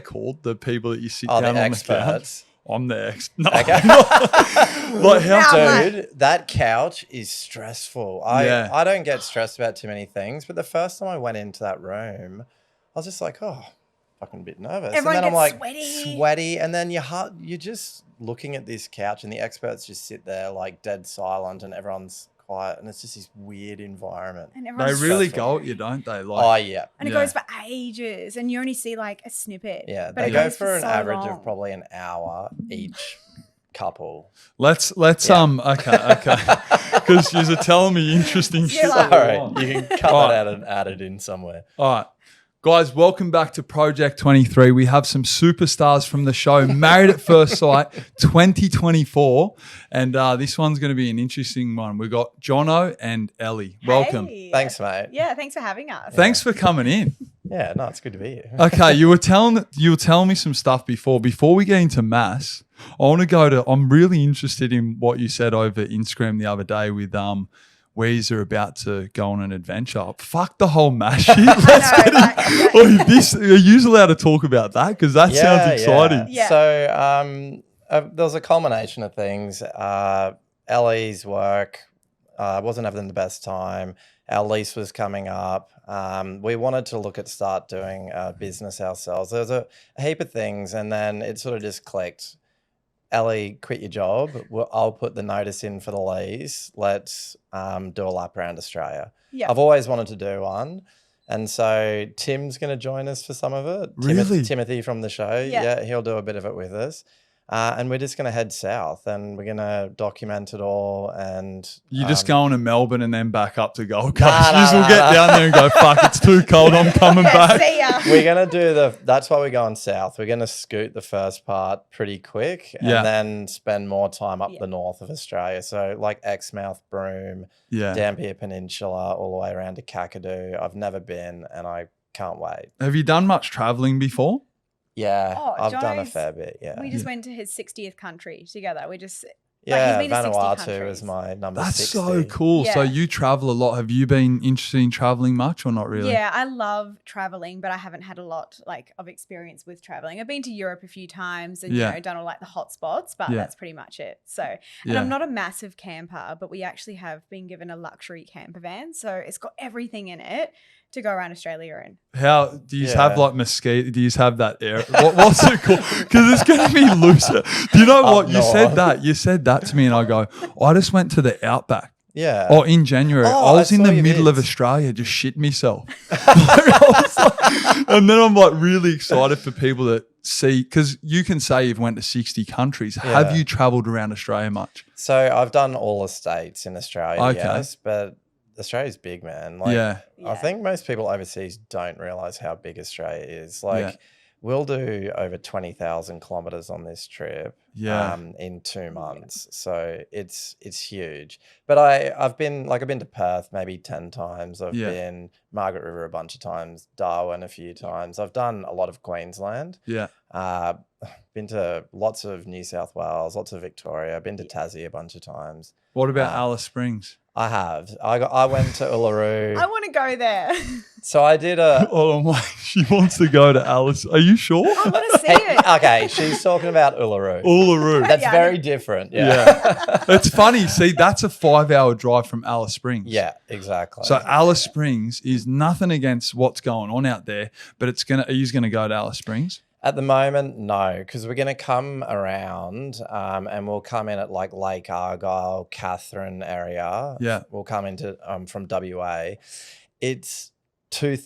called? The people that you sit Oh, down the on the couch? experts. I'm the expert. No, Okay. I'm not. Like how? Dude, that couch is stressful. I don't get stressed about too many things, but the first time I went into that room, I was just like, oh, fucking a bit nervous. Everyone and then I'm gets like sweaty, and then you're just looking at this couch, and the experts just sit there like dead silent, and everyone's quiet, and it's just this weird environment. and They everyone's really stressful. go at you, don't they? Like, Oh yeah, and it goes for ages, and you only see like a snippet. yeah. but They it go goes for an so average long. of probably an hour each couple. let's Yeah. okay, because you're telling me interesting shit. like- Sorry, you can cut All that right. out and add it in somewhere. All right. Guys, welcome back to Project 23. We have some superstars from the show, Married at First Sight 2024. And this one's going to be an interesting one. We've got Jono and Ellie. Welcome. Hey. Thanks, mate. Yeah, thanks for having us. Thanks for coming in. Yeah, no, it's good to be here. Okay, you were telling me some stuff before we get into MAFS. I'm really interested in what you said over Instagram the other day with where you're about to go on an adventure. Fuck the whole MAFS shit. Let's get in. Are you allowed to talk about that? Because that sounds exciting. Yeah. So there was a culmination of things. Ellie's work wasn't having the best time. Our lease was coming up. We wanted to start doing business ourselves. There was a heap of things, and then it sort of just clicked. Ellie, quit your job. I'll put the notice in for the lease. Let's do a lap around Australia. Yeah. I've always wanted to do one. And so Tim's going to join us for some of it. Really? Timothy from the show. Yeah. He'll do a bit of it with us. And we're just going to head south, and we're going to document it all. And You just going to Melbourne and then back up to Gold Coast. Nah, You just will get down there and go, fuck, it's too cold. I'm coming back. See ya. we're going to do that's why we're going south. We're going to scoot the first part pretty quick and Yeah. then spend more time up Yeah. the north of Australia. So like Exmouth, Broome, Yeah. Dampier Peninsula, all the way around to Kakadu. I've never been, and I can't wait. Have you done much traveling before? Yeah, Oh, I've done a Jono's- fair bit, yeah. We just went to his 60th country together. We just Yeah, he's been to 60 Vanuatu countries. is my number That's 60. so cool. So Yeah. you travel a lot. Have you been interested in traveling much or not really? Yeah, I love traveling, but I haven't had a lot of experience with traveling. I've been to Europe a few times and Yeah. done all the hot spots, but Yeah. that's pretty much it. So, and Yeah. I'm not a massive camper, but we actually have been given a luxury camper van, so it's got everything in it to go around Australia in. How do you have Yeah. like mosquito? Do you have that air? What's it called? Because it's going to be looser. Do you know what? You said north. that. You said that to me, and I go, I just went to the Outback. Yeah. Oh, in January, Oh, I was I in saw the your middle of vids. Australia, just shit myself. And then I'm like really excited for people that see, because you can say you've went to 60 countries. Have Yeah. you traveled around Australia much? So I've done all the states in Australia, Okay. yes, but Australia's big, man. Yeah. I think most people overseas don't realize how big Australia is. Yeah. We'll do over 20,000 kilometers on this trip Yeah. in 2 months. So it's huge. But I've been to Perth maybe 10 times. I've Yeah. been Margaret River a bunch of times, Darwin a few times. I've done a lot of Queensland. Yeah. Been to lots of New South Wales, lots of Victoria. I've been to Tassie a bunch of times. What about Alice Springs? I have. I went to Uluru. I want to go there. So I did a. Oh my, she wants to go to Alice. Are you sure? I want to see it. Okay, she's talking about Uluru. Uluru. That's Yeah. very different. Yeah. Yeah. It's funny. See, that's a 5-hour drive from Alice Springs. Yeah, exactly. So Alice Springs is nothing against what's going on out there, but are you going to go to Alice Springs? At the moment, no, because we're going to come around and we'll come in at like Lake Argyle, Catherine area. Yeah. We'll come into from WA. It's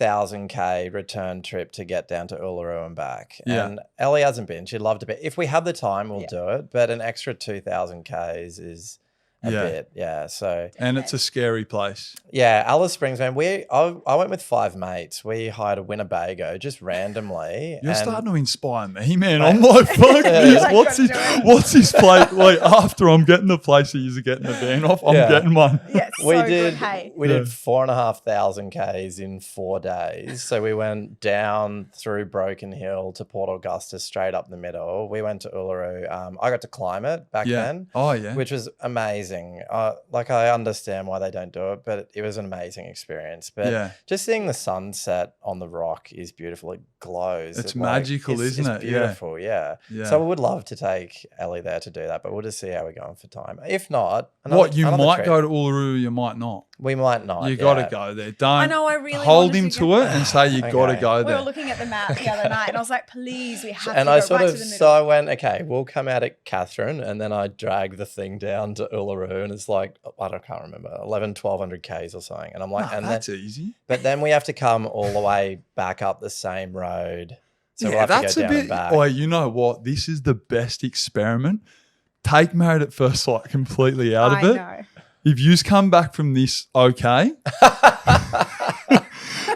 2,000K return trip to get down to Uluru and back. Yeah. And Ellie hasn't been. She'd love to be. If we have the time, we'll Yeah. do it. But an extra 2,000Ks is a Yeah. bit. Yeah. So, And it's a scary place. yeah, Alice Springs, man. I went with 5 mates. We hired a Winnebago just randomly. You're and starting to inspire me, man. I'm like, fuck Yeah. this. Like, What's gotta his, do it. what's his place? Like, after I'm getting the place that you're getting the van off, I'm Yeah. getting one. Yeah, we so did good. Hey. we Yeah. did 4,500 Ks in 4 days. So we went down through Broken Hill to Port Augusta, straight up the middle. We went to Uluru. I got to climb it back Yeah. then, Oh, yeah. which was amazing. amazing. Like I understand why they don't do it, but it was an amazing experience. But Yeah. just seeing the sunset on the rock is beautiful. It glows. It's magical, isn't it? It's beautiful, yeah. Yeah. So we would love to take Ellie there to do that, but we'll just see how we're going for time. If not, You another might trip. go to Uluru, you might not. We might not. You got to go there. Don't I know, I really hold wanted him to to go. it and say you got to Okay. go We there. were looking at the map the other night, and I was like, "Please, we have And to I go sort right of, to the middle." so I went, okay, we'll come out at Catherine, and then I drag the thing down to Uluru, and it's like, can't remember, 1,200 Ks or something. And I'm like, No, and that's easy. but then we have to come all the way back up the same road. So we'll Yeah, have that's to go a down and bit. back. Oh, you know what? This is the best experiment. Take Married at First Sight completely out of I it. know. If you come back from this okay,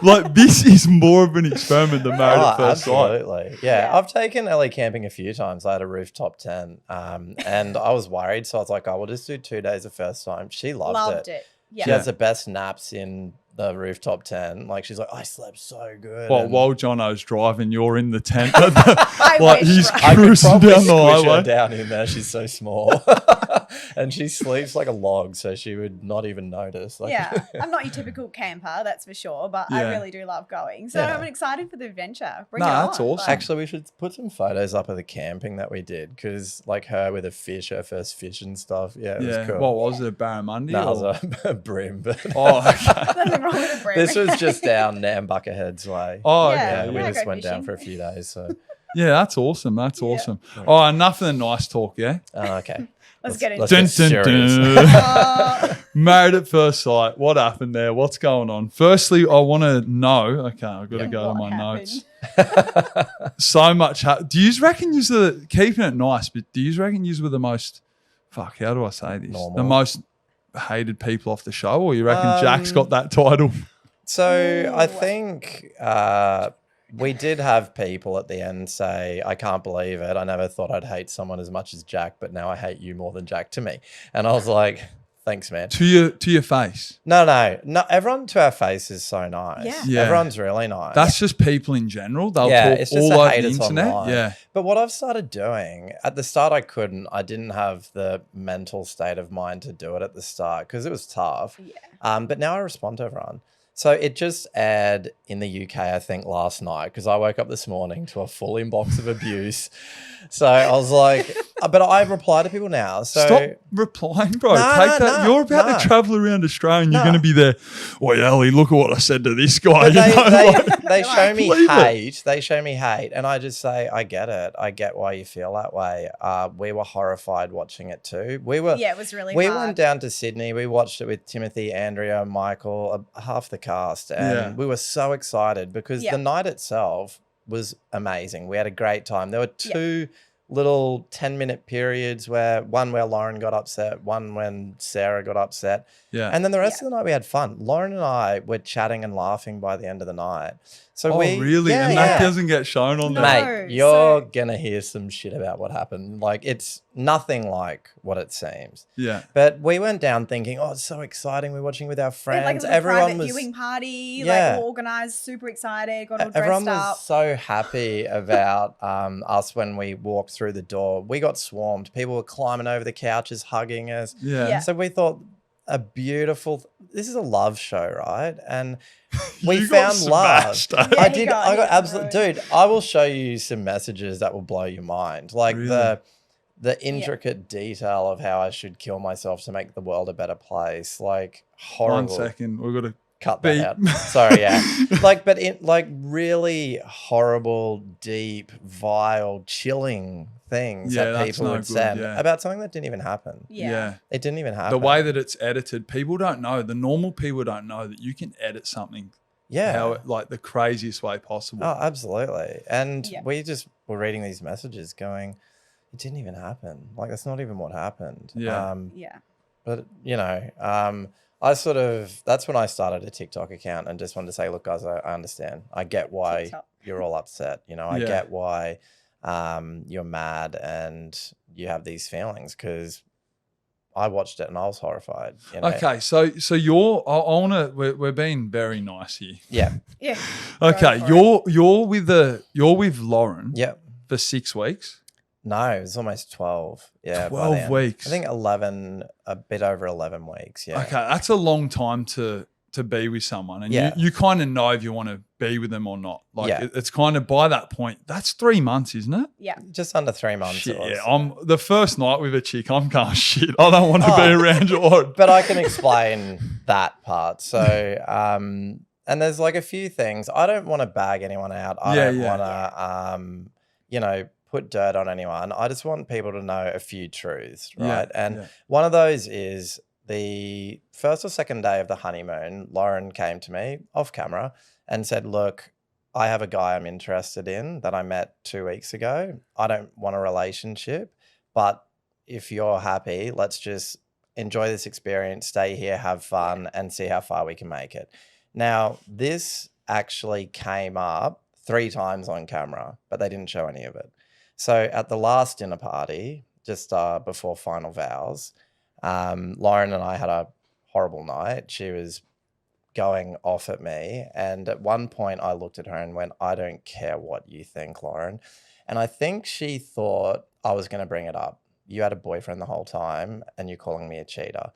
like this is more of an experiment than Married at First Sight. Absolutely. Yeah. Yeah. I've taken Ellie camping a few times. I had a rooftop tent and I was worried. So I was like, we'll just do 2 days the first time. She loved it. Yeah. She has the best naps in the rooftop tent. Like she's like, I slept so good. Well, And while Jono's driving, you're in the tent. I like wish, he's right? I could cruising probably down the squish her highway. down in there. She's so small. And she sleeps like a log, so she would not even notice. Like, Yeah, I'm not your typical camper, that's for sure, but I Yeah. really do love going. So Yeah. I'm excited for the adventure. Bring No, it on. that's awesome. Like, Actually, we should put some photos up of the camping that we did because, like, her with a fish, her first fish and stuff. Yeah, it Yeah. was cool. What was it, a barramundi? No, it or- was a brim, but Oh, okay. nothing wrong with a brim. this was just down Nambucca Heads way. Oh, Yeah, okay. we yeah, just go went down fishing. for a few days. So, Yeah, that's awesome. That's Yeah. awesome. Oh, enough of the nice talk, yeah? okay. Let's get into let's Dun, get dun, serious. dun. Oh, Married at First Sight. What happened there? What's going on? Firstly, I want to know. Okay, I've got to go to what my happened? notes. So much. Do you reckon you're keeping it nice? But do you reckon you were the most? Fuck. How do I say this? Normal. The most hated people off the show, or you reckon Jack's got that title? So I Ooh. think we did have people at the end say, I can't believe it. I never thought I'd hate someone as much as Jack, but now I hate you more than Jack to me. And I was like, thanks, man. To your face. No. Everyone to our face is so nice. Yeah. Yeah. Everyone's really nice. That's just people in general. They'll Yeah, talk it's just all the over the haters internet. online. Yeah. But what I've started doing, at the start I didn't have the mental state of mind to do it at the start because it was tough. Yeah. But now I respond to everyone. So it just aired in the UK, I think, last night because I woke up this morning to a full inbox of abuse. So I was like, but I reply to people now. So Stop replying, bro. No, Take no, that. no, You're about no. to travel around Australia and you're No. going to be there. Oi, Ellie, look at what I said to this guy. But You know, like- they show me Leave it. hate. They show me hate. And I just say, I get it. I get why you feel that way. We were horrified watching it too. Yeah, it was really We hard. went down to Sydney. We watched it with Timothy, Andrea, Michael, half the cast. And Yeah. we were so excited because Yeah. the night itself was amazing. We had a great time. There were Yeah. two little 10-minute periods where Lauren got upset, one when Sarah got upset. yeah. And then the rest of the night we had fun. Lauren and I were chatting and laughing by the end of the night. So Oh, we really? Yeah, And yeah. that doesn't get shown on No. there. Mate, you're so- gonna hear some shit about what happened. Like it's nothing like what it seems. Yeah. But we went down thinking, oh, it's so exciting. We're watching with our We had, like, friends. a little Everyone private was viewing party, Yeah. like all organized, super excited, got all everyone dressed was up. so happy about us when we walked through the door. We got swarmed. People were climbing over the couches, hugging us. Yeah. Yeah. So we thought this is a love show, right? And we You got found love. smashed. Yeah, I he did. got I got hit absolute through. dude. I will show you some messages that will blow your mind, like Really? the intricate detail of how I should kill myself to make the world a better place. Like horrible. 1 second. We've got to Cut beep. that out. Sorry, yeah. But really horrible, deep, vile, chilling things Yeah, that that's people no would good, send yeah. about something that didn't even happen. Yeah. It didn't even happen. The way that it's edited, people don't know. The normal people don't know that you can edit something yeah. like the craziest way possible. Oh, absolutely. And Yeah. we just were reading these messages going, it didn't even happen. Like, that's not even what happened. Yeah. Yeah. But, that's when I started a TikTok account and just wanted to say, look, guys, I understand. I get why TikTok. you're all upset. I Yeah. get why you're mad and you have these feelings because I watched it and I was horrified. Okay, so you're. I want to. We're being very nice here. Yeah. Yeah. Okay, Go for you're with Lauren Yep. for 6 weeks. No, it was almost 12. Yeah. by 12 then. weeks. I think 11, a bit over 11 weeks. Yeah. Okay, that's a long time to be with someone, and Yeah. you kind of know if you want to be with them or not. Like Yeah. it's kind of by that point. That's 3 months, isn't it? Yeah. Just under 3 months. Shit, it was. yeah. I'm the first night with a chick. I'm going shit. I don't want to be around you. But I can explain that part. So, and there's like a few things. I don't want to bag anyone out. I don't want to, put dirt on anyone. I just want people to know a few truths, right? One of those is the first or second day of the honeymoon, Lauren came to me off camera and said, look, I have a guy I'm interested in that I met 2 weeks ago. I don't want a relationship, but if you're happy, let's just enjoy this experience, stay here, have fun, and see how far we can make it. Now, this actually came up 3 times on camera, but they didn't show any of it. So at the last dinner party, just before final vows, Lauren and I had a horrible night. She was going off at me. And at one point I looked at her and went, I don't care what you think, Lauren. And I think she thought I was going to bring it up. You had a boyfriend the whole time and you're calling me a cheater.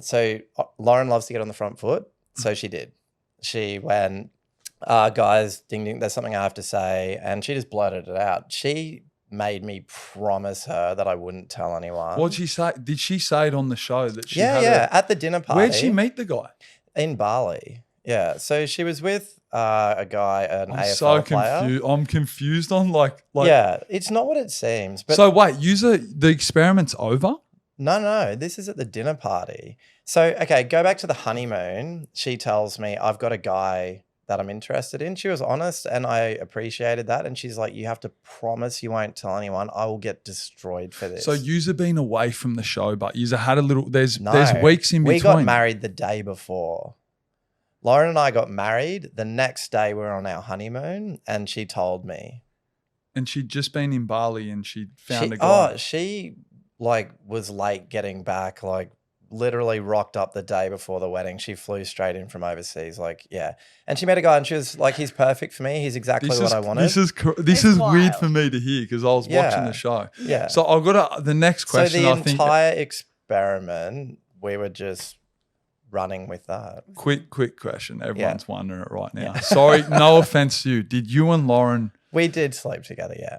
So Lauren loves to get on the front foot. So she did. She went, guys, ding, ding, there's something I have to say. And she just blurted it out. She made me promise her that I wouldn't tell anyone. What'd she say? Did she say it on the show that she at the dinner party. Where'd she meet the guy? In Bali. Yeah. So she was with a guy, an I'm AFL so player. confused. I'm confused on like yeah, it's not what it seems. But so wait, the experiment's over? No, this is at the dinner party. So, okay, go back to the honeymoon. She tells me, I've got a guy that I'm interested in. She was honest and I appreciated that. And she's like, you have to promise you won't tell anyone. I will get destroyed for this. So you've been away from the show, but you've had a little, there's weeks in between. We got married the day before. Lauren and I got married. The next day we were on our honeymoon and she told me. And she'd just been in Bali and she found a guy. Oh, she was late getting back, literally rocked up the day before the wedding. She flew straight in from overseas. And she met a guy and she was like, he's perfect for me. He's exactly what I wanted. This is weird for me to hear because I was watching the show. Yeah. So I've got the next question. So the entire experiment, we were just running with that. Quick question. Everyone's wondering it right now. Sorry, no offense to you. Did you and Lauren? We did sleep together, yeah.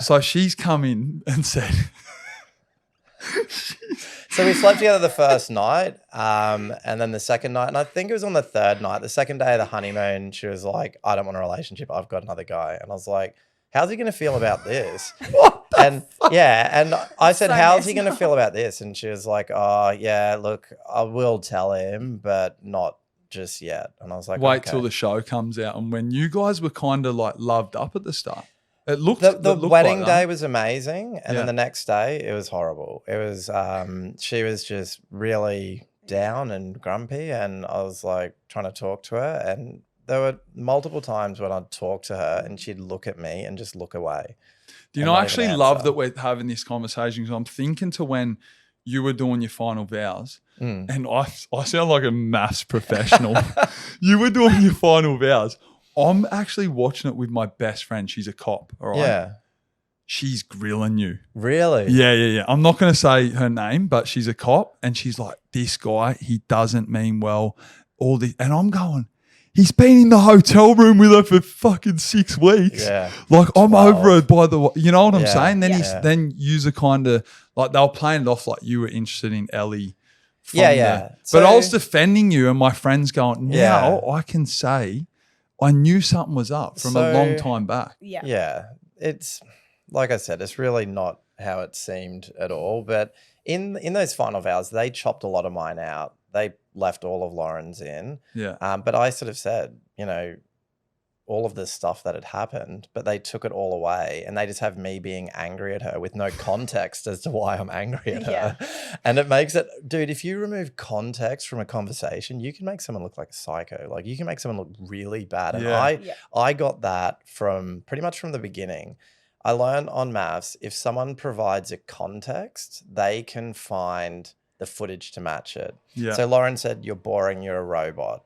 So she's come in and said... So we slept together the first night and then the second night, and I think it was on the third night, the second day of the honeymoon, she was like, I don't want a relationship. I've got another guy. And I was like, how's he going to feel about this? And I said, how's he going to feel about this? And she was like, oh, yeah, look, I will tell him, but not just yet. And I was like, wait till the show comes out. And when you guys were kind of loved up at the start. It looked the wedding day was amazing, and then the next day it was horrible. It was she was just really down and grumpy, and I was like trying to talk to her, and there were multiple times when I'd talk to her and she'd look at me and just look away. Do you know, I actually love that we're having this conversation because I'm thinking to when you were doing your final vows, and I sound like a MAFS professional. You were doing your final vows. I'm actually watching it with my best friend. She's a cop, all right? Yeah. She's grilling you. Really? Yeah. I'm not going to say her name, but she's a cop, and she's like, this guy, he doesn't mean well. And I'm going, he's been in the hotel room with her for fucking 6 weeks. Yeah. I'm over it by the way. You know what I'm saying? Then yeah. you're kind of they were playing it off like you were interested in Ellie. Yeah. But I was defending you, and my friend's going, now I can say I knew something was up from a long time back. Yeah. Yeah. It's, like I said, it's really not how it seemed at all. But in those final vows, they chopped a lot of mine out. They left all of Lauren's in. Yeah. But I sort of said, all of this stuff that had happened, but they took it all away and they just have me being angry at her with no context as to why I'm angry at her. And it makes it, dude, if you remove context from a conversation, you can make someone look like a psycho. You can make someone look really bad. And I got that from pretty much from the beginning. I learned on MAFS, if someone provides a context, they can find the footage to match it. Yeah. So Lauren said, you're boring, you're a robot.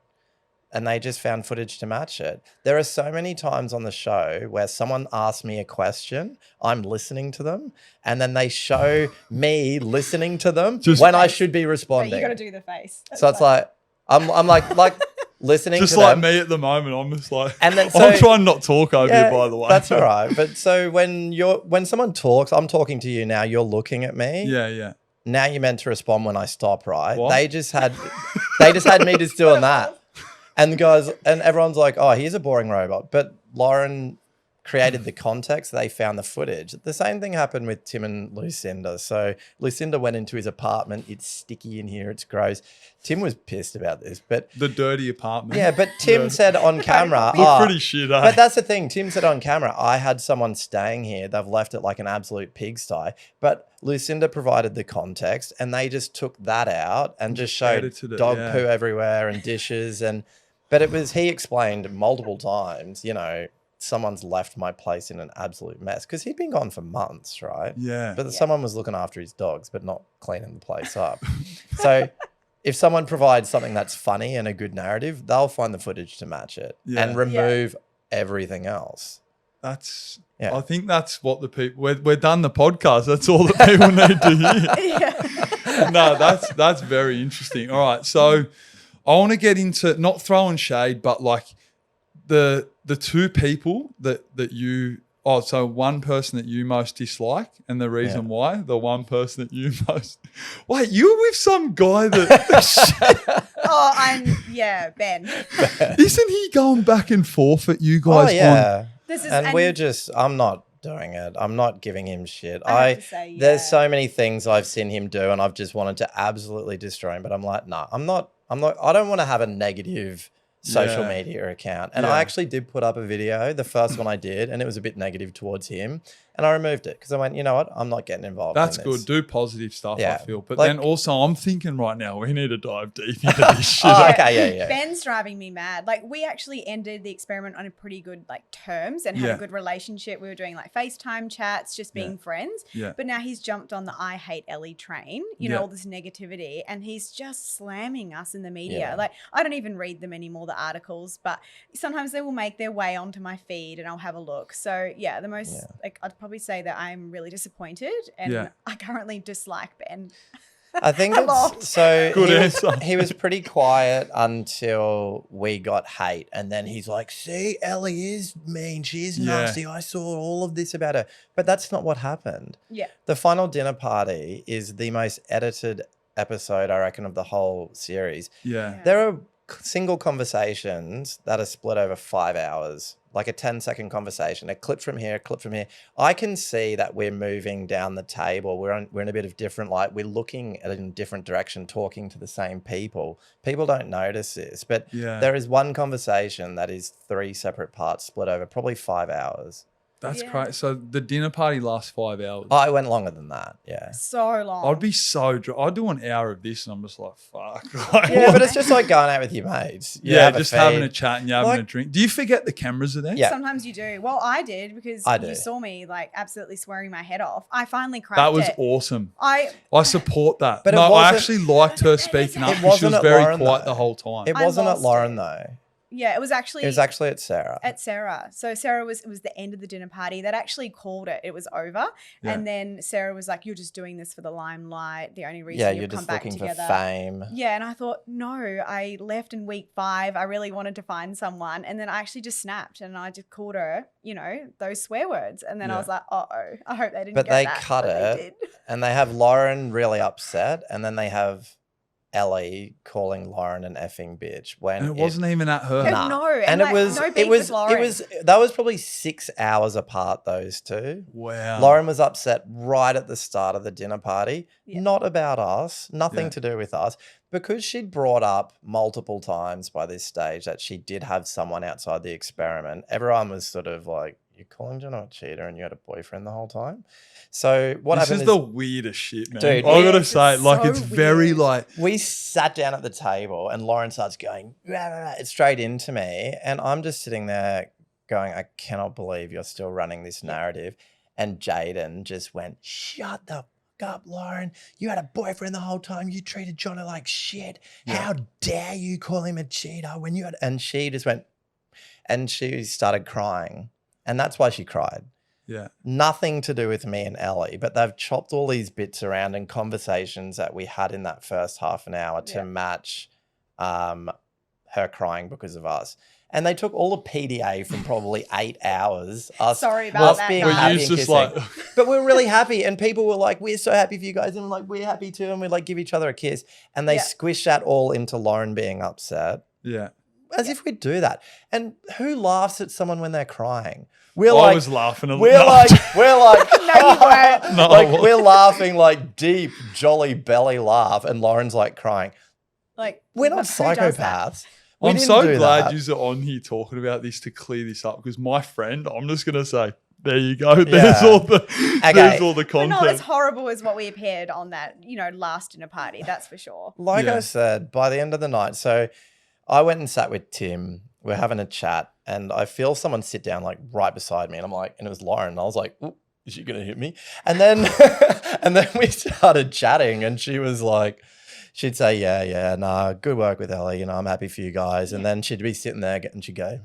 and they just found footage to match it. There are so many times on the show where someone asks me a question, I'm listening to them, and then they show me listening to them when I should be But responding. you got to do the face. So it's like I'm like listening Just to like them. me at the moment, I'm just like, And then I'm trying not to talk over you, by the way. That's all right. But so when someone talks, I'm talking to you now, you're looking at me. Yeah. Now you're meant to respond when I stop, right? What? They just had me just doing that. And everyone's like, oh, he's a boring robot. But Lauren created the context. They found the footage. The same thing happened with Tim and Lucinda. So Lucinda went into his apartment. It's sticky in here. It's gross. Tim was pissed about this, but The dirty apartment. yeah, but Tim said on camera, Look pretty shit, eh? but that's the thing. Tim said on camera, I had someone staying here. They've left it like an absolute pigsty. But Lucinda provided the context, and they just took that out and just showed edited it, dog yeah. poo everywhere and dishes. But he explained multiple times, someone's left my place in an absolute mess because he'd been gone for months, right? Yeah. But someone was looking after his dogs, but not cleaning the place up. So if someone provides something that's funny and a good narrative, they'll find the footage to match it and remove everything else. I think that's what the people, we're done the podcast. That's all that people need to hear. No, that's very interesting. All right. So I want to get into not throwing shade, but like the two people that you, so one person that you most dislike and the reason why, the one person that you most, wait, you were with some guy that, Ben. isn't he going back and forth at you guys? Oh, yeah. And I'm not doing it. I'm not giving him shit. I have to say, There's so many things I've seen him do and I've just wanted to absolutely destroy him. But I'm like, no, I don't want to have a negative social media account. And I actually did put up a video, the first one I did, and it was a bit negative towards him. And I removed it because I went, you know what? I'm not getting involved That's in good. this. Do positive stuff, I feel. But Like- then also I'm thinking right now, we need to dive deep into this shit. Oh, okay, yeah. Ben's driving me mad. Like, we actually ended the experiment on a pretty good terms and had a good relationship. We were doing FaceTime chats, just being friends. Yeah. But now he's jumped on the I hate Ellie train, all this negativity, and he's just slamming us in the media. Yeah. I don't even read them anymore, the articles, but sometimes they will make their way onto my feed and I'll have a look. So the most I'd probably say that I'm really disappointed and I currently dislike Ben. I think A lot. it's so Good answer. he was pretty quiet until we got hate. And then he's like, see, Ellie is mean. She is nasty. I saw all of this about her. But that's not what happened. Yeah. The final dinner party is the most edited episode, I reckon, of the whole series. Yeah. There are single conversations that are split over 5 hours, like a 10-second conversation, a clip from here, a clip from here. I can see that we're moving down the table. We're in a bit of different light. We're looking at it in a different direction, talking to the same people. People don't notice this, but there is one conversation that is 3 separate parts split over probably 5 hours. That's crazy. So the dinner party lasts 5 hours. Oh, I went longer than that. Yeah. So long. I'd be so I'd do an hour of this and I'm just like, fuck. Yeah, but it's just like going out with your mates. You yeah, have just feed. having a chat and you're having a drink. Do you forget the cameras are there? Yeah. Sometimes you do. Well, I did because I do. you saw me absolutely swearing my head off. I finally cracked That was it. awesome. I support that. But it no, I wasn't- actually liked her speaking up It because she wasn't was at very Lauren, quiet though. the whole time. It I wasn't at lost Lauren it. though. Yeah, it was actually at Sarah. At Sarah. So Sarah it was the end of the dinner party. That actually called it. It was over. Yeah. And then Sarah was like, you're just doing this for the limelight. The only reason Yeah, you've you're come just back looking together. for fame. Yeah, and I thought, no, I left in week 5. I really wanted to find someone. And then I actually just snapped and I just called her, those swear words. And then I was like, uh-oh, I hope they didn't But get they that. cut But it. They did. And they have Lauren really upset, and then they have Ellie calling Lauren an effing bitch when and it wasn't even at her. No, Nah. no, and and it was no it beef was with Lauren. it was that was probably 6 hours apart, those two. Wow. Lauren was upset right at the start of the dinner party, Yeah. not about us, nothing Yeah. to do with us, because she'd brought up multiple times by this stage that she did have someone outside the experiment. Everyone was sort of like, you're calling Jono a cheater and you had a boyfriend the whole time. So what this happened is the weirdest shit, man. Dude, I gotta it's say, so it's very weird. like, we sat down at the table and Lauren starts going, rah, rah, rah, it's straight into me. And I'm just sitting there going, I cannot believe you're still running this narrative. And Jaden just went, shut the fuck up, Lauren. You had a boyfriend the whole time. You treated Jono like shit. How dare you call him a cheater when you had, and she just went, and she started crying. And that's why she cried. Yeah. Nothing to do with me and Ellie, but they've chopped all these bits around and conversations that we had in that first half an hour to match her crying because of us. And they took all the PDA from probably 8 hours. Sorry about that, being guys. happy you and just kissing. But we're really happy. And people were like, we're so happy for you guys. And we're like, we're happy too. And we like give each other a kiss. And they squish that all into Lauren being upset. Yeah. As if we do that. And who laughs at someone when they're crying? I was laughing a little. We're like, No, you weren't. No, like we're laughing like deep, jolly belly laugh, and Lauren's like crying. Like, We're not who does that? psychopaths. We I'm didn't so do glad that. you're on here talking about this to clear this up, because my friend, I'm just gonna say, there you go. There's all the there's all the We're content. not as horrible as what we appeared on that, last dinner party. That's for sure. Like Yeah. I said, by the end of the night, so I went and sat with Tim. We're having a chat, and I feel someone sit down like right beside me, and I'm like, and it was Lauren. And I was like, "Ooh, is she gonna hit me?" And then and then we started chatting, and she was like, she'd say, yeah, nah, good work with Ellie. I'm happy for you guys. And then she'd be sitting there and she'd go,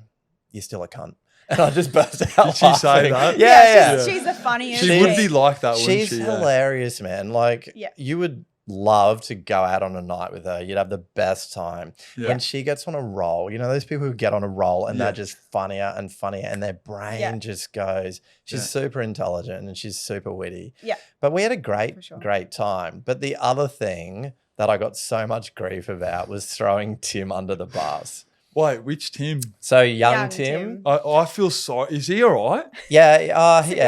"You're still a cunt." And I just burst out. Did she say laughing. that? Yeah. She's the funniest. She would be like that, wouldn't She's she? Yeah. hilarious, man. Like, Yeah. you would love to go out on a night with her. You'd have the best time. Yeah. When she gets on a roll, those people who get on a roll and Yeah. they're just funnier and funnier, and their brain just goes. She's super intelligent and she's super witty. Yeah. But we had a For sure. great time. But the other thing that I got so much grief about was throwing Tim under the bus. Wait, which Tim? So young Young Tim. Tim. I feel sorry. Is he all right? Yeah, he he's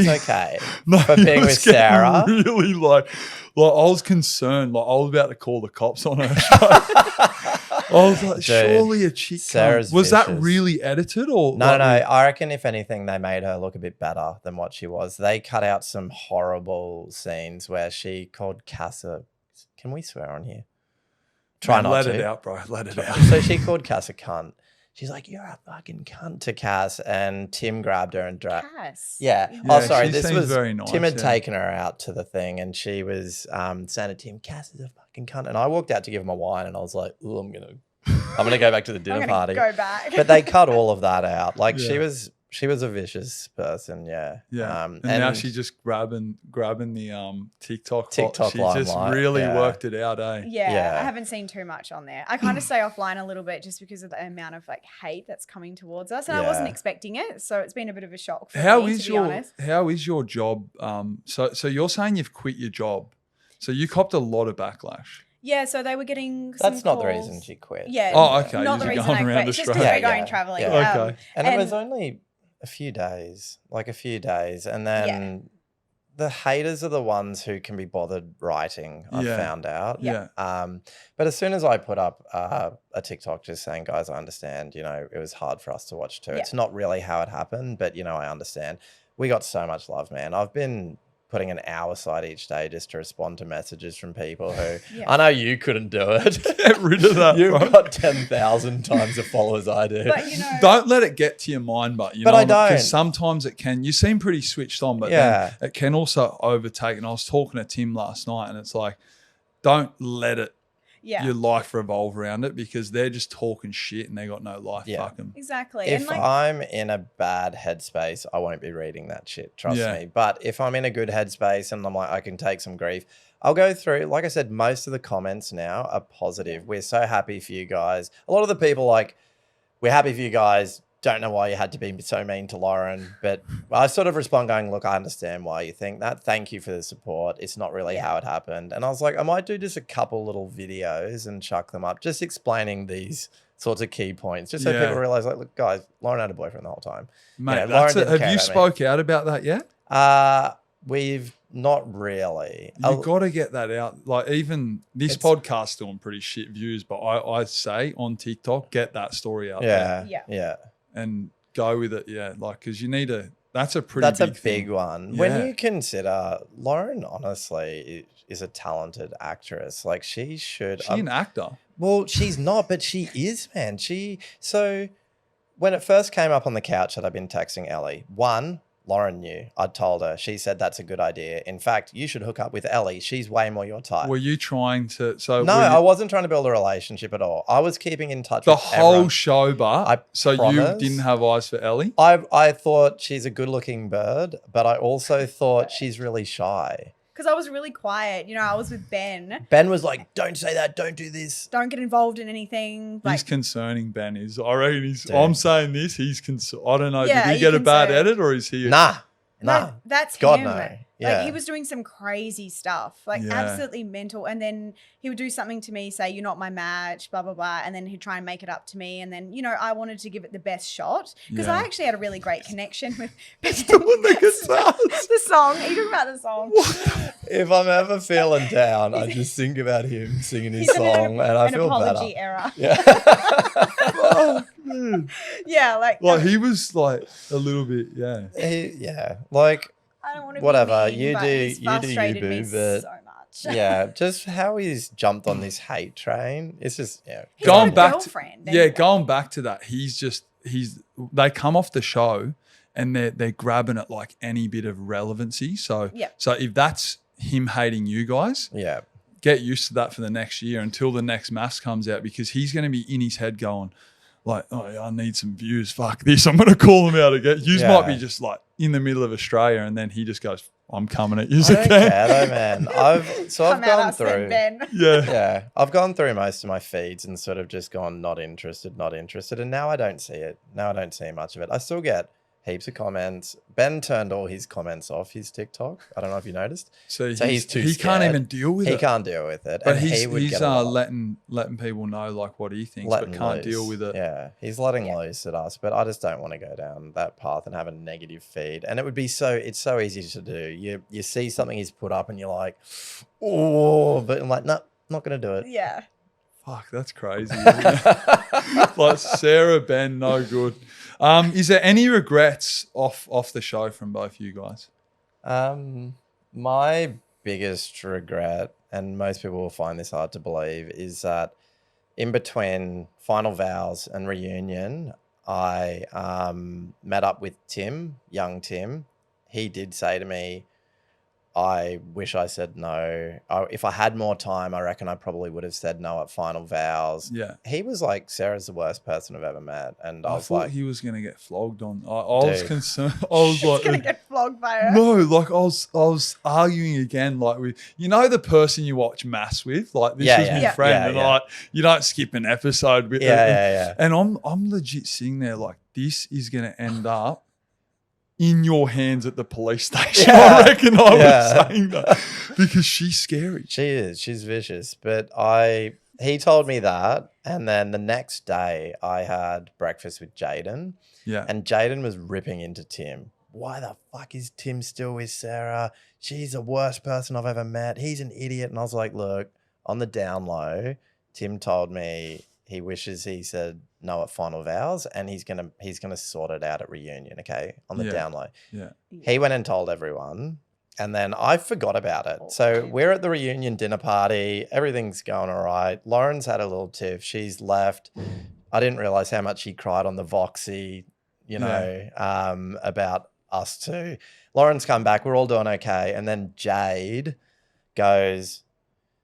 alright? okay. No, For he being was with Sarah. getting really like I was concerned. Like I was about to call the cops on her. I was like, Dude, surely a chick. Sarah's Was that vicious. really edited or No, like, no. I reckon if anything, they made her look a bit better than what she was. They cut out some horrible scenes where she called Cass a... Can we swear on here? Try Man, not let to. it out, bro. Let it out. So she called Cass a cunt. She's like, "You're a fucking cunt" to Cass, and Tim grabbed her and dragged... Cass. Yeah. Yeah, Oh, sorry. she This seems was very nice, Tim had yeah. taken her out to the thing, and she was saying to Tim, "Cass is a fucking cunt." And I walked out to give him a wine, and I was like, "Ooh, I'm gonna go back to the I'm dinner gonna party." go back. But they cut all of that out. Like Yeah. she was a vicious person. Yeah. Yeah. and now she's just grabbing the TikTok. TikTok She just limelight, really yeah. worked it out, eh? Yeah, I haven't seen too much on there. I kind of stay offline a little bit just because of the amount of hate that's coming towards us, and I wasn't Yeah. expecting it, so it's been a bit of a shock for How me, is to be honest. how is your job? So you're saying you've quit your job, so you copped a lot of backlash. Yeah, so they were getting some That's not the calls. reason she quit. Yeah. Oh, okay. Not the You're reason going I around quit. It's just because Australia. we're Yeah, going yeah, traveling. yeah. Okay. And it was only a few days, and then the haters are the ones who can be bothered writing. I Yeah. found out. Yeah. But as soon as I put up a TikTok just saying, "Guys, I understand. It was hard for us to watch too. Yeah. It's not really how it happened, but I understand." We got so much love, man. I've been putting an hour aside each day just to respond to messages from people who Yeah. I know you couldn't do it. Get rid of that, You've bro. got 10,000 times the followers I do. But Don't let it get to your mind, but But I don't. because sometimes it can. You seem pretty switched on, but Yeah. then it can also overtake. And I was talking to Tim last night, and it's like, don't let it your life revolve around it, because they're just talking shit and they got no life. Yeah. Fuck 'em. exactly. If And like, I'm in a bad headspace, I won't be reading that shit. Trust Yeah. me. But if I'm in a good headspace and I'm like, I can take some grief, I'll go through. Like I said, most of the comments now are positive. We're so happy for you guys. A lot of the people we're happy for you guys. Don't know why you had to be so mean to Lauren, but I sort of respond going, "Look, I understand why you think that. Thank you for the support. It's not really how it happened." And I was like, I might do just a couple little videos and chuck them up, just explaining these sorts of key points, just so Yeah. people realize, like, look, guys, Lauren had a boyfriend the whole time. Mate, Lauren didn't have care you about me. spoke out about that yet? We've not really. You got to get that out. Like, even this It's- podcast's doing pretty shit views, but I say on TikTok, get that story out there Yeah. and go with it. Yeah, like, because you need to. That's a pretty. That's a big big thing. one. Yeah. When you consider Lauren, honestly, is a talented actress. Like, she should. She an actor. Well, she's not, but she is, man. So when it first came up on the couch that I've been texting Ellie, one, Lauren knew. I'd told her. She said that's a good idea. In fact, you should hook up with Ellie. She's way more your type. Were you trying to? So No, were you- I wasn't trying to build a relationship at all. I was keeping in touch the with whole everyone. show, but so promise. you didn't have eyes for Ellie. I thought she's a good-looking bird, but I also thought she's really shy. Because I was really quiet. You know, I was with Ben. Ben was like, "Don't say that. Don't do this." Don't get involved in anything. He's concerning, Ben is. I reckon he's. Dude. I'm saying this. He's concerned. I don't know. Yeah, did he you get a bad concerned. edit or is he? Nah. No, that's God, him. no. Yeah. Like he was doing some crazy stuff, like Yeah. absolutely mental. And then he would do something to me, say, "You're not my match," blah, blah, blah. And then he'd try and make it up to me. And then, you know, I wanted to give it the best shot because I Yeah. actually had a really great connection with the one that gets asked. the song. Are you talking about the song? If I'm ever feeling down, I just think about him singing his He's in song, and I an feel apology better. era. Yeah. Fuck, man. Yeah, like He was like a little bit, yeah. Yeah. Like, I don't want to whatever, be mean, you but do- he's you do you, frustrated me boo, but- so much. yeah, just how he's jumped on this hate train. It's just, yeah. He's Going got a back to- girlfriend, Yeah, anyway. going back to that, they come off the show and they're grabbing at like any bit of relevancy. So Yeah. so if that's him hating you guys, Yeah. get used to that for the next year until the next MAFS comes out, because he's going to be in his head going like, "Oh, yeah, I need some views. Fuck this. I'm going to call him out again." You Yeah. might be just like in the middle of Australia, and then he just goes, "I'm coming at you I don't again." care though, man. I've Come at gone us then, through. Ben. Yeah. Yeah, I've gone through most of my feeds and sort of just gone not interested, and now I don't see it. Now I don't see much of it. I still get heaps of comments. Ben turned all his comments off his TikTok. I don't know if you noticed. So he's too he can't scared. even deal with He it. can't deal with it. But and he's he would get a lot. letting people know like what he thinks, Letting but can't loose. deal with it. Yeah, he's letting Yeah. loose at us, but I just don't want to go down that path and have a negative feed. And it would be it's so easy to do. You see something he's put up and you're like, oh, but I'm like, no, not going to do it. Yeah. Fuck, that's crazy. Isn't it? Like Sarah, Ben, no good. Is there any regrets off the show from both you guys? My biggest regret, and most people will find this hard to believe, is that in between Final Vows and Reunion, I met up with Tim, young Tim. He did say to me, I wish I said no. If I had more time, I reckon I probably would have said no at Final Vows. Yeah. He was like, Sarah's the worst person I've ever met. And I I was thought like, he was gonna get flogged on. I was Dude. concerned. I was He's gonna like, get flogged by her. no, like I was arguing again, like with the person you watch MAFS with, like this Yeah, was yeah. my Yeah. friend, Yeah, and yeah. like you don't skip an episode with yeah. And I'm legit sitting there like this is gonna end up in your hands at the police station. Yeah. I reckon I Yeah. was saying that because she's scary. She is. She's vicious. But he told me that. And then the next day I had breakfast with Jaden. Yeah. And Jaden was ripping into Tim. Why the fuck is Tim still with Sarah? She's the worst person I've ever met. He's an idiot. And I was like, look, on the down low, Tim told me he wishes he said no at Final Vows, and he's gonna sort it out at Reunion, okay? On the Yeah. down low. Yeah. He went and told everyone, and then I forgot about it. So we're at the Reunion dinner party. Everything's going all right. Lauren's had a little tiff. She's left. I didn't realize how much she cried on the Voxy, about us two. Lauren's come back. We're all doing okay. And then Jade goes,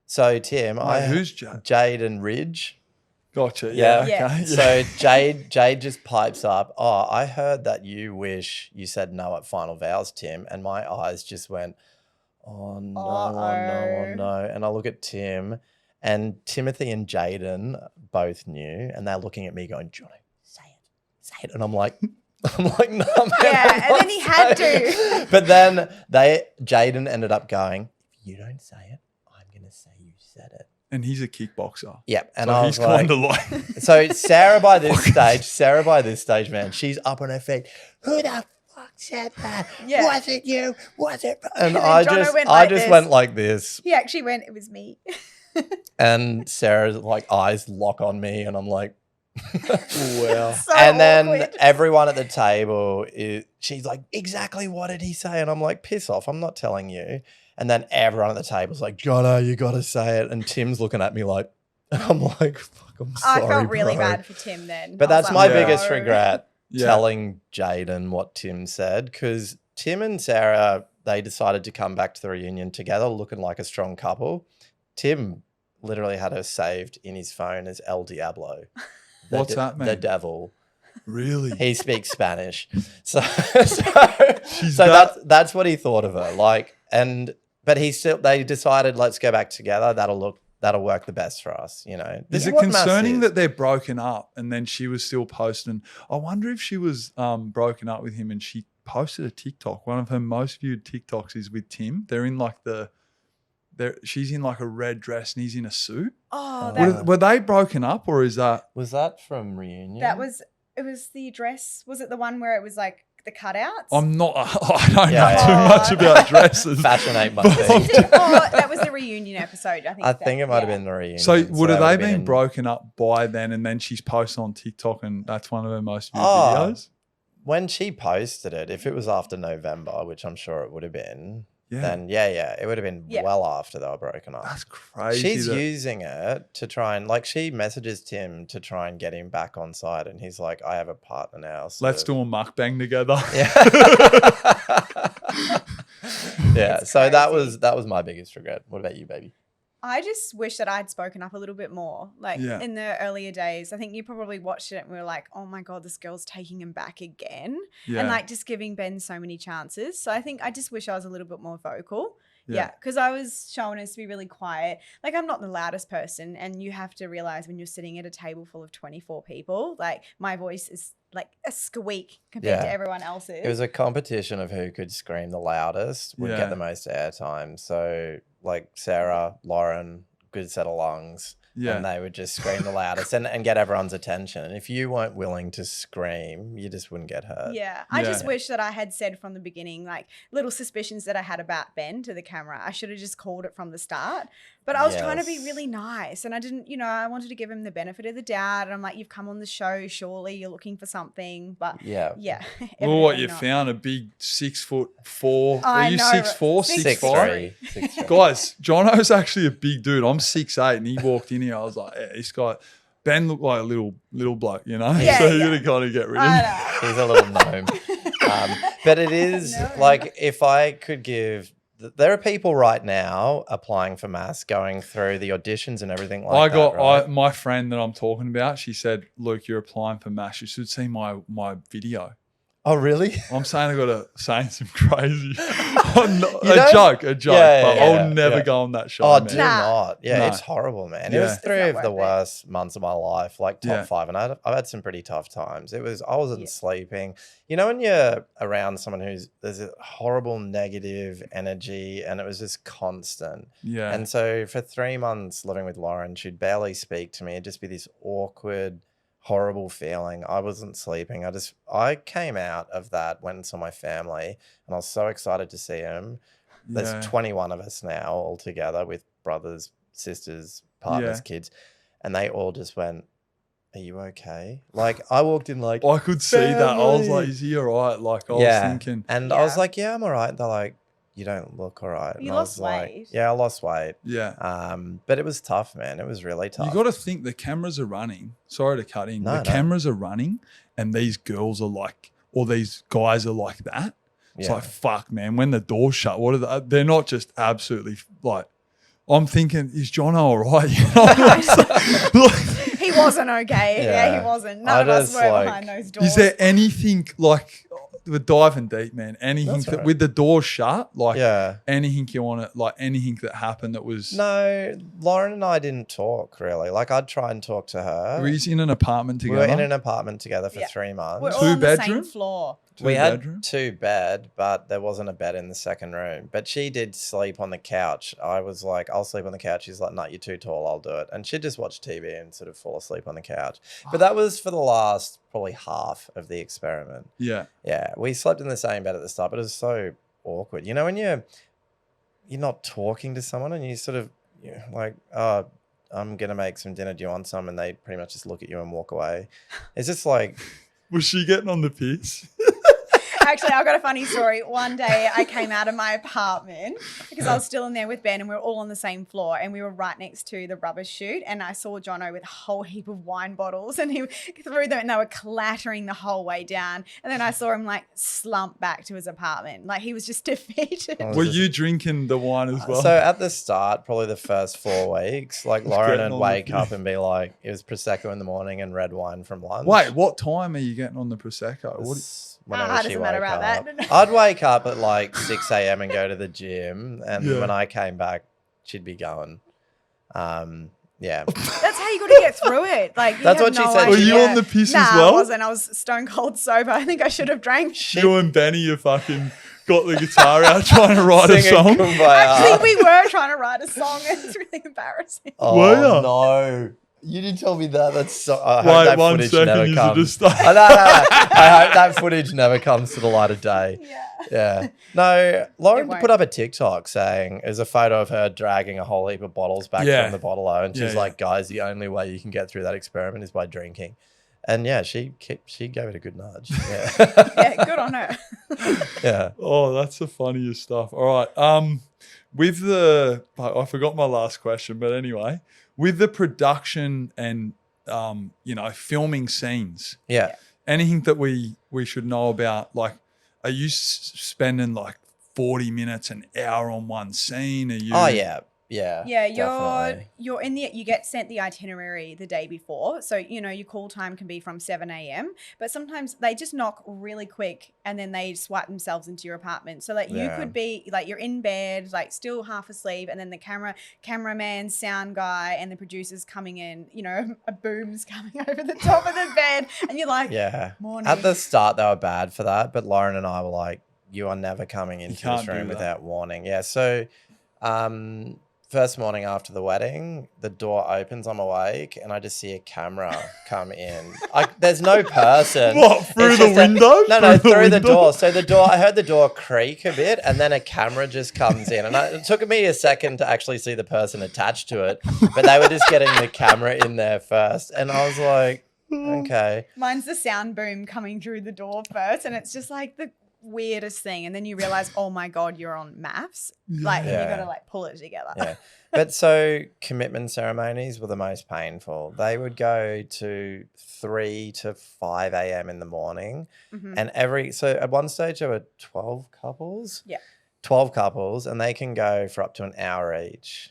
so Tim, Who's Jade? Jade and Ridge. Gotcha. Yeah. Yeah. Yeah. Okay. So Jade just pipes up, oh, I heard that you wish you said no at Final Vows, Tim. And my eyes just went, oh no, oh no, oh no. And I look at Tim, and Timothy and Jaden both knew, and they're looking at me going, Jono, say it. And I'm like, no, man. Yeah, and then he had to. But then Jaden ended up going, if you don't say it, I'm going to say you said it. And he's a kickboxer. Yeah. And So I he's was like, kind of like so Sarah by this stage, man, she's up on her feet. Who the fuck said that? Yeah. Was it you? Was it? And then I Jono just went like this. went like this. He actually went, it was me. And Sarah's like eyes lock on me, and I'm like, well. So And then awkward. everyone at the table she's like, exactly what did he say? And I'm like, piss off, I'm not telling you. And then everyone at the table's like, Jono, you got to say it. And Tim's looking at me like, and I'm like, fuck, I'm sorry, I felt really bro. bad for Tim then. But I was that's like, my Yeah. biggest "No." regret, Yeah. telling Jaden what Tim said, because Tim and Sarah, they decided to come back to the reunion together looking like a strong couple. Tim literally had her saved in his phone as El Diablo. What's that mean? The devil. Really? He speaks Spanish. So that's what he thought of her. Like, but they decided, let's go back together. That'll work the best for us, you know. Is it concerning that they're broken up and then she was still posting? I wonder if she was broken up with him and she posted a TikTok. One of her most viewed TikToks is with Tim. They're in like she's in like a red dress and he's in a suit. Oh, were they broken up or is that? Was that from reunion? It was the dress. Was it the one where it was like the cutouts? I don't know too much about dresses. Fashion ain't my thing. That was the reunion episode. I think it might have been the reunion. So would have they been broken up by then and then she's posted on TikTok and that's one of her most viewed videos? When she posted it, if it was after November, which I'm sure it would have been, then it would have been well after they were broken up. That's crazy. She's using it to try and, like, she messages Tim to try and get him back on side, and he's like, I have a partner now. So let's do a mukbang together. Yeah. So that was my biggest regret. What about you, baby? I just wish that I'd spoken up a little bit more. Like in the earlier days, I think you probably watched it and we were like, oh my God, this girl's taking him back again. Yeah. And like just giving Ben so many chances. So I think I just wish I was a little bit more vocal. Yeah. Because I was shown as to be really quiet. Like I'm not the loudest person. And you have to realize when you're sitting at a table full of 24 people, like my voice is like a squeak compared to everyone else's. It was a competition of who could scream the loudest would get the most airtime. So like Sarah, Lauren, good set of lungs. Yeah. And they would just scream the loudest and get everyone's attention. And if you weren't willing to scream, you just wouldn't get hurt. Yeah. I just wish that I had said from the beginning, like little suspicions that I had about Ben to the camera. I should have just called it from the start. But I was trying to be really nice and I didn't, I wanted to give him the benefit of the doubt. And I'm like, you've come on the show, surely you're looking for something. But yeah. Well, what you found, a big 6'4". Are you 6'4", 6'5"? Guys, Jono's actually a big dude. I'm 6'8", and he walked in here. I was like, this guy, Ben looked like a little bloke, so you're going to kind of get rid of him. He's a little gnome. But it is like, if I could give... There are people right now applying for MAFS, going through the auditions and everything like that. My friend that I'm talking about, she said, Luke, you're applying for MAFS. You should see my video. Oh, really? I'm saying I got to say some crazy, a joke, but I'll never go on that show. Oh, do not. Yeah, it's horrible, man. It was 3 of the worst months of my life, like top 5. And I've had some pretty tough times. I wasn't sleeping. When you're around someone there's a horrible negative energy and it was just constant. Yeah. And so for 3 months living with Lauren, she'd barely speak to me. It'd just be this awkward, horrible feeling. I wasn't sleeping. I came out of that, went and saw my family, and I was so excited to see them. There's 21 of us now all together with brothers, sisters, partners, kids, and they all just went, are you okay? Like I walked in like, I could see that. I was like, is he all right? Like I was thinking. And I was like, yeah, I'm all right. They're like, you don't look all right. You lost weight. Yeah, I lost weight. Yeah. But it was tough, man. It was really tough. You got to think the cameras are running. Sorry to cut in. The cameras are running and these girls are like, or these guys are like that. It's like, fuck, man. When the door's shut, what are they? They're not just absolutely like, I'm thinking, is Jono all right? He wasn't okay. Yeah, he wasn't. None of us were behind those doors. Is there anything like... We're diving deep, man. Anything with the door shut, like anything you want to, like anything that happened that was. No, Lauren and I didn't talk really. Like I'd try and talk to her. Were you in an apartment together? We were in an apartment together for 3 months. We're all on the same floor. We had 2 beds, but there wasn't a bed in the second room. But she did sleep on the couch. I was like, I'll sleep on the couch. She's like, no, you're too tall. I'll do it. And she'd just watch TV and sort of fall asleep on the couch. But that was for the last probably half of the experiment. Yeah. Yeah. We slept in the same bed at the start, but it was so awkward. When you're not talking to someone and you sort of like, oh, I'm going to make some dinner. Do you want some? And they pretty much just look at you and walk away. It's just like... Was she getting on the piss? Actually, I've got a funny story. One day I came out of my apartment because I was still in there with Ben and we were all on the same floor and we were right next to the rubbish chute, and I saw Jono with a whole heap of wine bottles and he threw them and they were clattering the whole way down. And then I saw him like slump back to his apartment. Like he was just defeated. Were you drinking the wine as well? So at the start, probably the first 4 weeks, like Lauren would wake up and be like, it was Prosecco in the morning and red wine from lunch. Wait, what time are you getting on the Prosecco? Whenever she doesn't matter woke about up. that. I'd wake up at like 6 a.m. and go to the gym. And Yeah. when I came back, she'd be going. Yeah. That's how you got to get through it. Like you That's have what she no said. Were idea. you on the piss as Nah, well? I wasn't. I was stone cold sober. I think I should have drank. You and Benny, you fucking got the guitar out trying to write a Singing song. Kumbaya. Actually, we were trying to write a song and it's really embarrassing. Oh, Were ya? no. You didn't tell me that. That's so. I hope Wait, that 1 footage second, never you should comes. just start. Oh, no. I hope that footage never comes to the light of day. Yeah. Yeah. No, Lauren won't. put up a TikTok saying there's a photo of her dragging a whole heap of bottles back Yeah. from the bottle-o, and she's Yeah, like, guys, the only way you can get through that experiment is by drinking. And yeah, she gave it a good nudge. Yeah. Yeah, good on her. Yeah. Oh, that's the funniest stuff. All right. With the, I forgot my last question, but anyway, with the production and, filming scenes, Yeah. anything that we should know about, like, are you spending like 40 minutes, an hour on one scene? Are you? Oh, yeah. Yeah. Yeah, definitely. you're in the you get sent the itinerary the day before. So, your call time can be from 7 a.m. But sometimes they just knock really quick and then they swipe themselves into your apartment. So like you Yeah. could be like you're in bed, like still half asleep, and then the cameraman, sound guy, and the producer's coming in, a boom's coming over the top of the bed, and you're like, Yeah. morning. At the start, they were bad for that, but Lauren and I were like, you are never coming into can't this do room that. without warning. Yeah. So, first morning after the wedding, the door opens, I'm awake, and I just see a camera come in. There's no person. What, through It's the just window? No, through the window? door. So I heard the door creak a bit, and then a camera just comes in. And it took me a second to actually see the person attached to it, but they were just getting the camera in there first. And I was like, okay. Mine's the sound boom coming through the door first, and it's just like the weirdest thing. And then you realize, oh my God, you're on MAFS. Like, Yeah. you got to like pull it together. Yeah. But so commitment ceremonies were the most painful. They would go to 3 to 5 a.m. in the morning. Mhm. And so at one stage there were 12 couples. Yeah. 12 couples, and they can go for up to an hour each.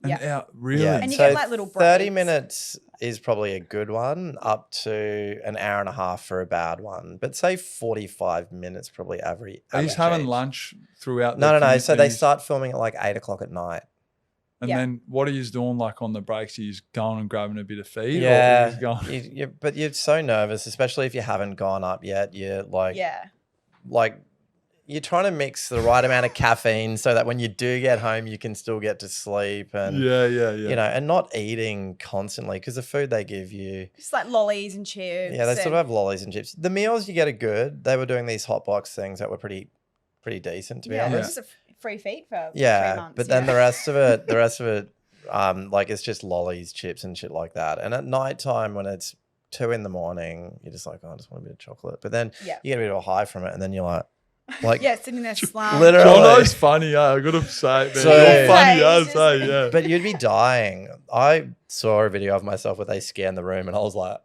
An Yeah. hour, really? Yeah. And you So get, like, little 30 breaks. minutes is probably a good one, up to an hour and a half for a bad one. But say 45 minutes probably average. Are you just having age. lunch throughout? No. the So they commute start filming at like 8 o'clock at night. And Yeah. then what are you doing like on the breaks? Are you just going and grabbing a bit of feed? Or are Yeah, you just going? but you're so nervous, especially if you haven't gone up yet. You're like, Yeah. like you're trying to mix the right amount of caffeine so that when you do get home, you can still get to sleep and Yeah. and not eating constantly because the food they give you. Just like lollies and chips. Yeah, they sort of and- have lollies and chips. The meals you get are good. They were doing these hot box things that were pretty decent to be yeah, honest. just a free feed for 3 Yeah, months. but then the rest of it, like it's just lollies, chips, and shit like that. And at nighttime when it's 2 a.m, you're just like, oh, I just want a bit of chocolate. But then Yeah. you get a bit of a high from it, and then you're like, yeah, sitting there slumped. Literally. Jono's funny, I gotta say it, man. So- You're funny, Yeah, I he's say, just- yeah. but you'd be dying. I saw a video of myself where they scanned the room, and I was like,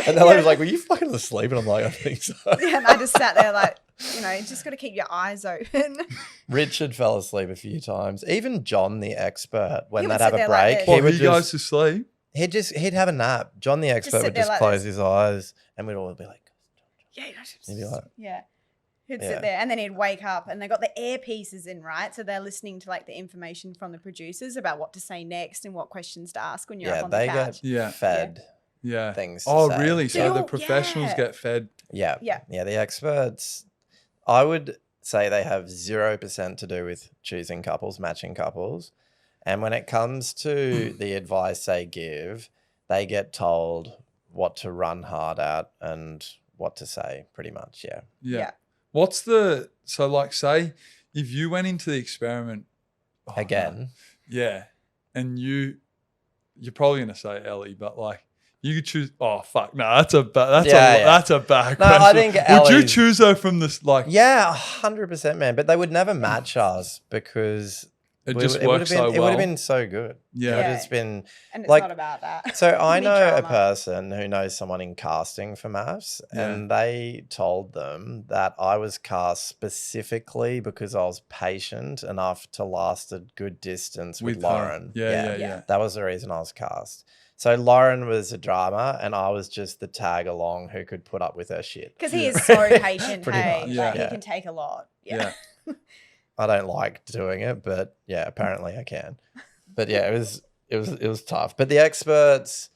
and then I was like, were you fucking asleep? And I'm like, I think so. Yeah, and I just sat there like, you just got to keep your eyes open. Richard fell asleep a few times. Even John, the expert, when He would they'd have sit a there like break, this. Well, he would he goes just to sleep. he'd have a nap. John, the expert, sit would there just like close this. his eyes, and we'd all be like, yeah, he'd be like, yeah. He'd Yeah. sit there and then he'd wake up and they got the earpieces in, right? So they're listening to like the information from the producers about what to say next and what questions to ask when you're yeah, up on the they couch. get Yeah. fed Yeah. things. To Oh, say. really? They So the all- professionals yeah. get fed. Yeah. Yeah. Yeah. The experts, I would say they have 0% to do with choosing couples, matching couples. And when it comes to the advice they give, they get told what to run hard at and what to say, pretty much. Yeah. Yeah. What's the, so like say if you went into the experiment oh, Again. no. Yeah. And you're probably going to say Ellie, but like You could choose. Oh fuck! No, that's a bad No, question. I think would you Ellie's- choose her from this? Like, Yeah, 100%, man. But they would never match us because it we- just it would works have been, so It would well. have been so good. Yeah. It would Yeah. have been. And it's like- not about that. So I Need know a drama. person who knows someone in casting for MAFS, and they told them that I was cast specifically because I was patient enough to last a good distance with With Lauren. her. Yeah. That was the reason I was cast. So Lauren was a drama, and I was just the tag along who could put up with her shit. Because he is so patient, Pretty hey. much, Like, yeah. he can take a lot. Yeah. I don't like doing it, but yeah, apparently I can. But yeah, it was tough. But the experts,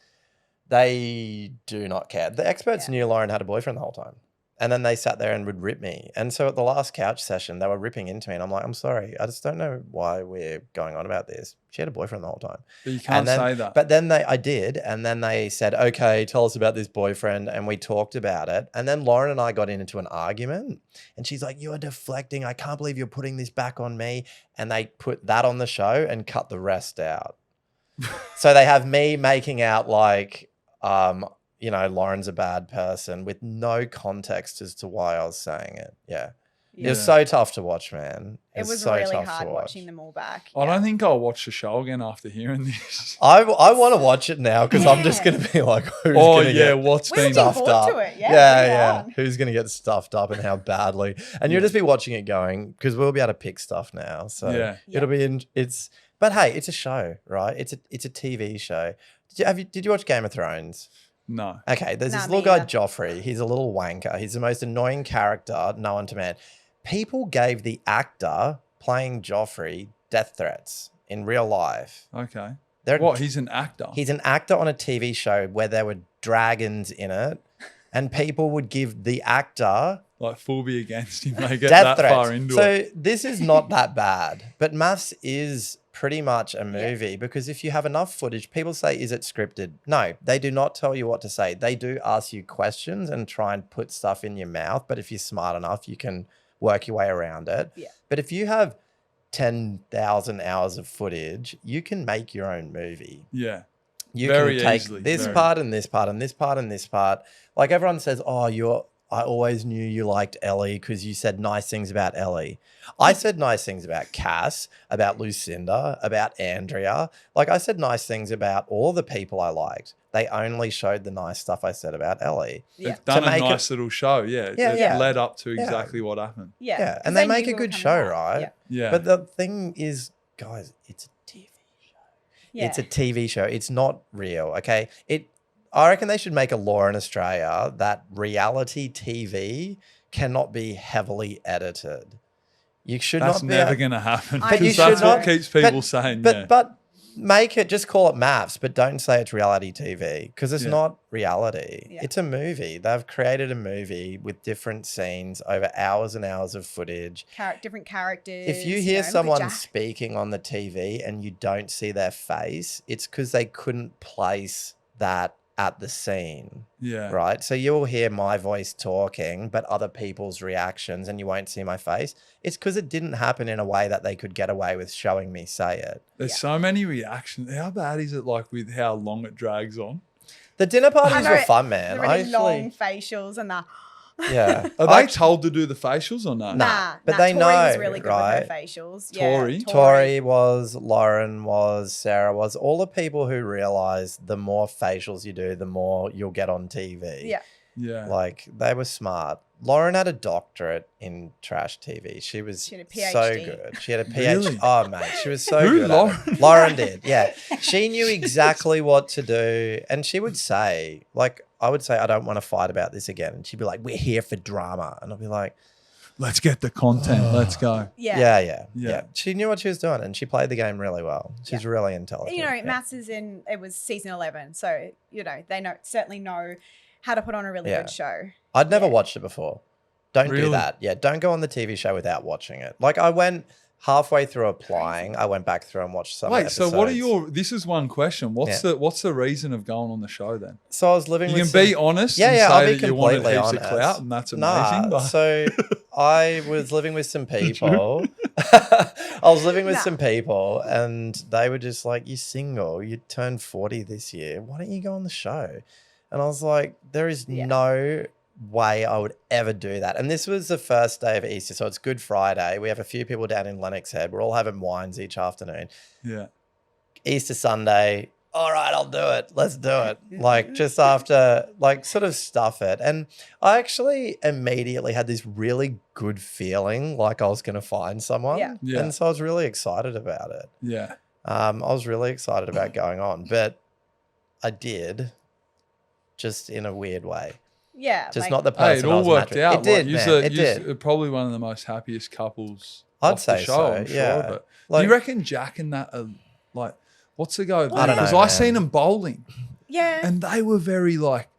they do not care. The experts knew Lauren had a boyfriend the whole time. And then they sat there and would rip me. And so at the last couch session, they were ripping into me. And I'm like, I'm sorry. I just don't know why we're going on about this. She had a boyfriend the whole time. But you can't say that. But then I did. And then they said, okay, tell us about this boyfriend. And we talked about it. And then Lauren and I got into an argument. And she's like, you're deflecting. I can't believe you're putting this back on me. And they put that on the show and cut the rest out. So they have me making out like, Lauren's a bad person with no context as to why I was saying it. Yeah. It was so tough to watch, man. It was so really tough hard to watch. watching them all back. I don't think I'll watch the show again after hearing this. I want to watch it now because I'm just going to be like, who's going to get what's We're been looking stuffed forward up? to it. Yeah, bring it on. Who's going to get stuffed up and how badly? And you'll just be watching it going because we'll be able to pick stuff now. So it'll be But hey, it's a show, right? It's a TV show. Did you watch Game of Thrones? No. Okay, there's this Nah, little me guy, either. Joffrey. He's a little wanker. He's the most annoying character known to man. People gave the actor playing Joffrey death threats in real life. Okay. They're- What? He's an actor. He's an actor on a TV show where there were dragons in it, and people would give the actor like full be against him. They get death that threats. far into So it. this is not that bad, but MAFS is pretty much a movie because if you have enough footage, people say, is it scripted? No, they do not tell you what to say. They do ask you questions and try and put stuff in your mouth. But if you're smart enough, you can work your way around it. Yeah. But if you have 10,000 hours of footage, you can make your own movie. Yeah. You Very can take easily, this very. part and this part and this part and this part. Like everyone says, I always knew you liked Ellie because you said nice things about Ellie. I said nice things about Cass, about Lucinda, about Andrea. Like I said nice things about all the people I liked. They only showed the nice stuff I said about Ellie. Yeah. They've done To a make nice little show. Yeah. Yeah, It yeah. led up to exactly what happened. Yeah. Yeah, 'Cause and they knew make a we were good coming show, out. right? Yeah. Yeah. But the thing is, guys, it's a TV show. Yeah. It's a TV show. It's not real, okay? I reckon they should make a law in Australia that reality TV cannot be heavily edited. You should That's not be never going to happen. But you Because that's should what not- keeps people saying. But make it, just call it MAFS, but don't say it's reality TV because it's Yeah. not reality. Yeah. It's a movie. They've created a movie with different scenes over hours and hours of footage. Different characters. If you hear look at someone Jack. speaking on the TV and you don't see their face, it's because they couldn't place that at the scene, Yeah. right? So you'll hear my voice talking, but other people's reactions and you won't see my face. It's because it didn't happen in a way that they could get away with showing me say it. There's Yeah. so many reactions. How bad is it like with how long it drags on? The dinner I parties know, were fun, man. the I really long actually, facials and the yeah. Are I they told to do the facials or no? Nah. But Tori they was know, really good right? with her facials. Tori? Yeah, Tori was, Lauren was, Sarah was, all the people who realize the more facials you do, the more you'll get on TV. Yeah. Yeah. Like they were smart. Lauren had a doctorate in trash TV. She had a so PhD. good. She had a PhD. Really? Oh, mate, she was so Who, good. Lauren? At it. Lauren did. Yeah. She knew exactly what to do. And she would say, like, I would say, I don't want to fight about this again. And she'd be like, we're here for drama. And I'd be like, Let's get the content. Let's go. Yeah. yeah. She knew what she was doing and she played the game really well. She's really intelligent. You know, yeah. MAFS is it was season 11. So, they certainly know how to put on a really good show. I'd never Yeah. watched it before. Don't do Really? that. Yeah, don't go on the TV show without watching it. Like I went halfway through applying, I went back through and watched some Wait, episodes. so what are this is one question. What's Yeah. the reason of going on the show then? So I was living You with can some- be honest Yeah, and yeah, say I'll be that you wanted completely heaps honest. of clout and that's amazing. Nah, but so I was living with some people I was living with Nah. some people and they were just like, you're single, you turned 40 this year. Why don't you go on the show? And I was like, there is no way I would ever do that. And this was the first day of Easter. So it's Good Friday. We have a few people down in Lennox Head. We're all having wines each afternoon. Yeah. Easter Sunday. All right, I'll do it. Let's do it. Like just after, like sort of stuff it. And I actually immediately had this really good feeling like I was going to find someone. Yeah. And so I was really excited about it. Yeah. I was really excited about going on, but I did just in a weird way. Yeah. Just like, not the Hey, person it I all was worked matching. out. It did, Like, man. It did. you're probably one of the most happiest couples I'd off the say show, so, I'm sure. yeah. But Like- do you reckon Jack and that are like, what's the go? I don't know, Because I man. seen them bowling yeah. and they were very like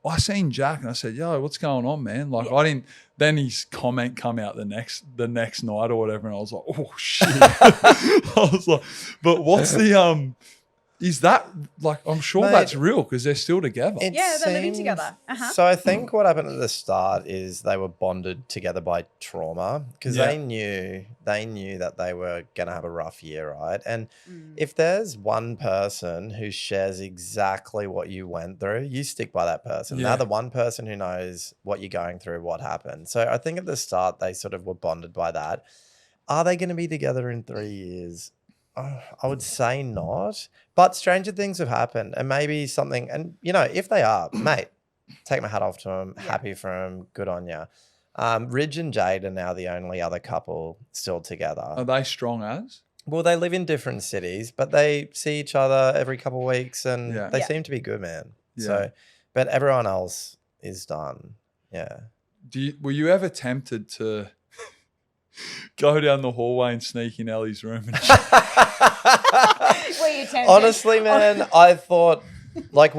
I seen Jack and I said, yo, what's going on, man? Like I didn't, then his comment come out the next night or whatever. And I was like, oh shit. I was like, but what's the, is that like, I'm sure Mate, that's real because they're still together. It Yeah, they're living seems- together. Uh-huh. So I think what happened at the start is they were bonded together by trauma because Yeah. they knew that they were going to have a rough year, right? And if there's one person who shares exactly what you went through, you stick by that person. Yeah. They're the one person who knows what you're going through, what happened. So I think at the start they sort of were bonded by that. Are they going to be together in 3 years? I would say not, but stranger things have happened and maybe something, and you know, if they are, mate, take my hat off to them. Happy for them. Good on you. Ridge and Jade are now the only other couple still together. Are they strong as? Well, they live in different cities, but they see each other every couple of weeks and Yeah. they Yeah. seem to be good, man. Yeah. So, but everyone else is done. Yeah. Were you ever tempted to go down the hallway and sneak in Ellie's room and Were you tempted? Honestly, man, I thought, like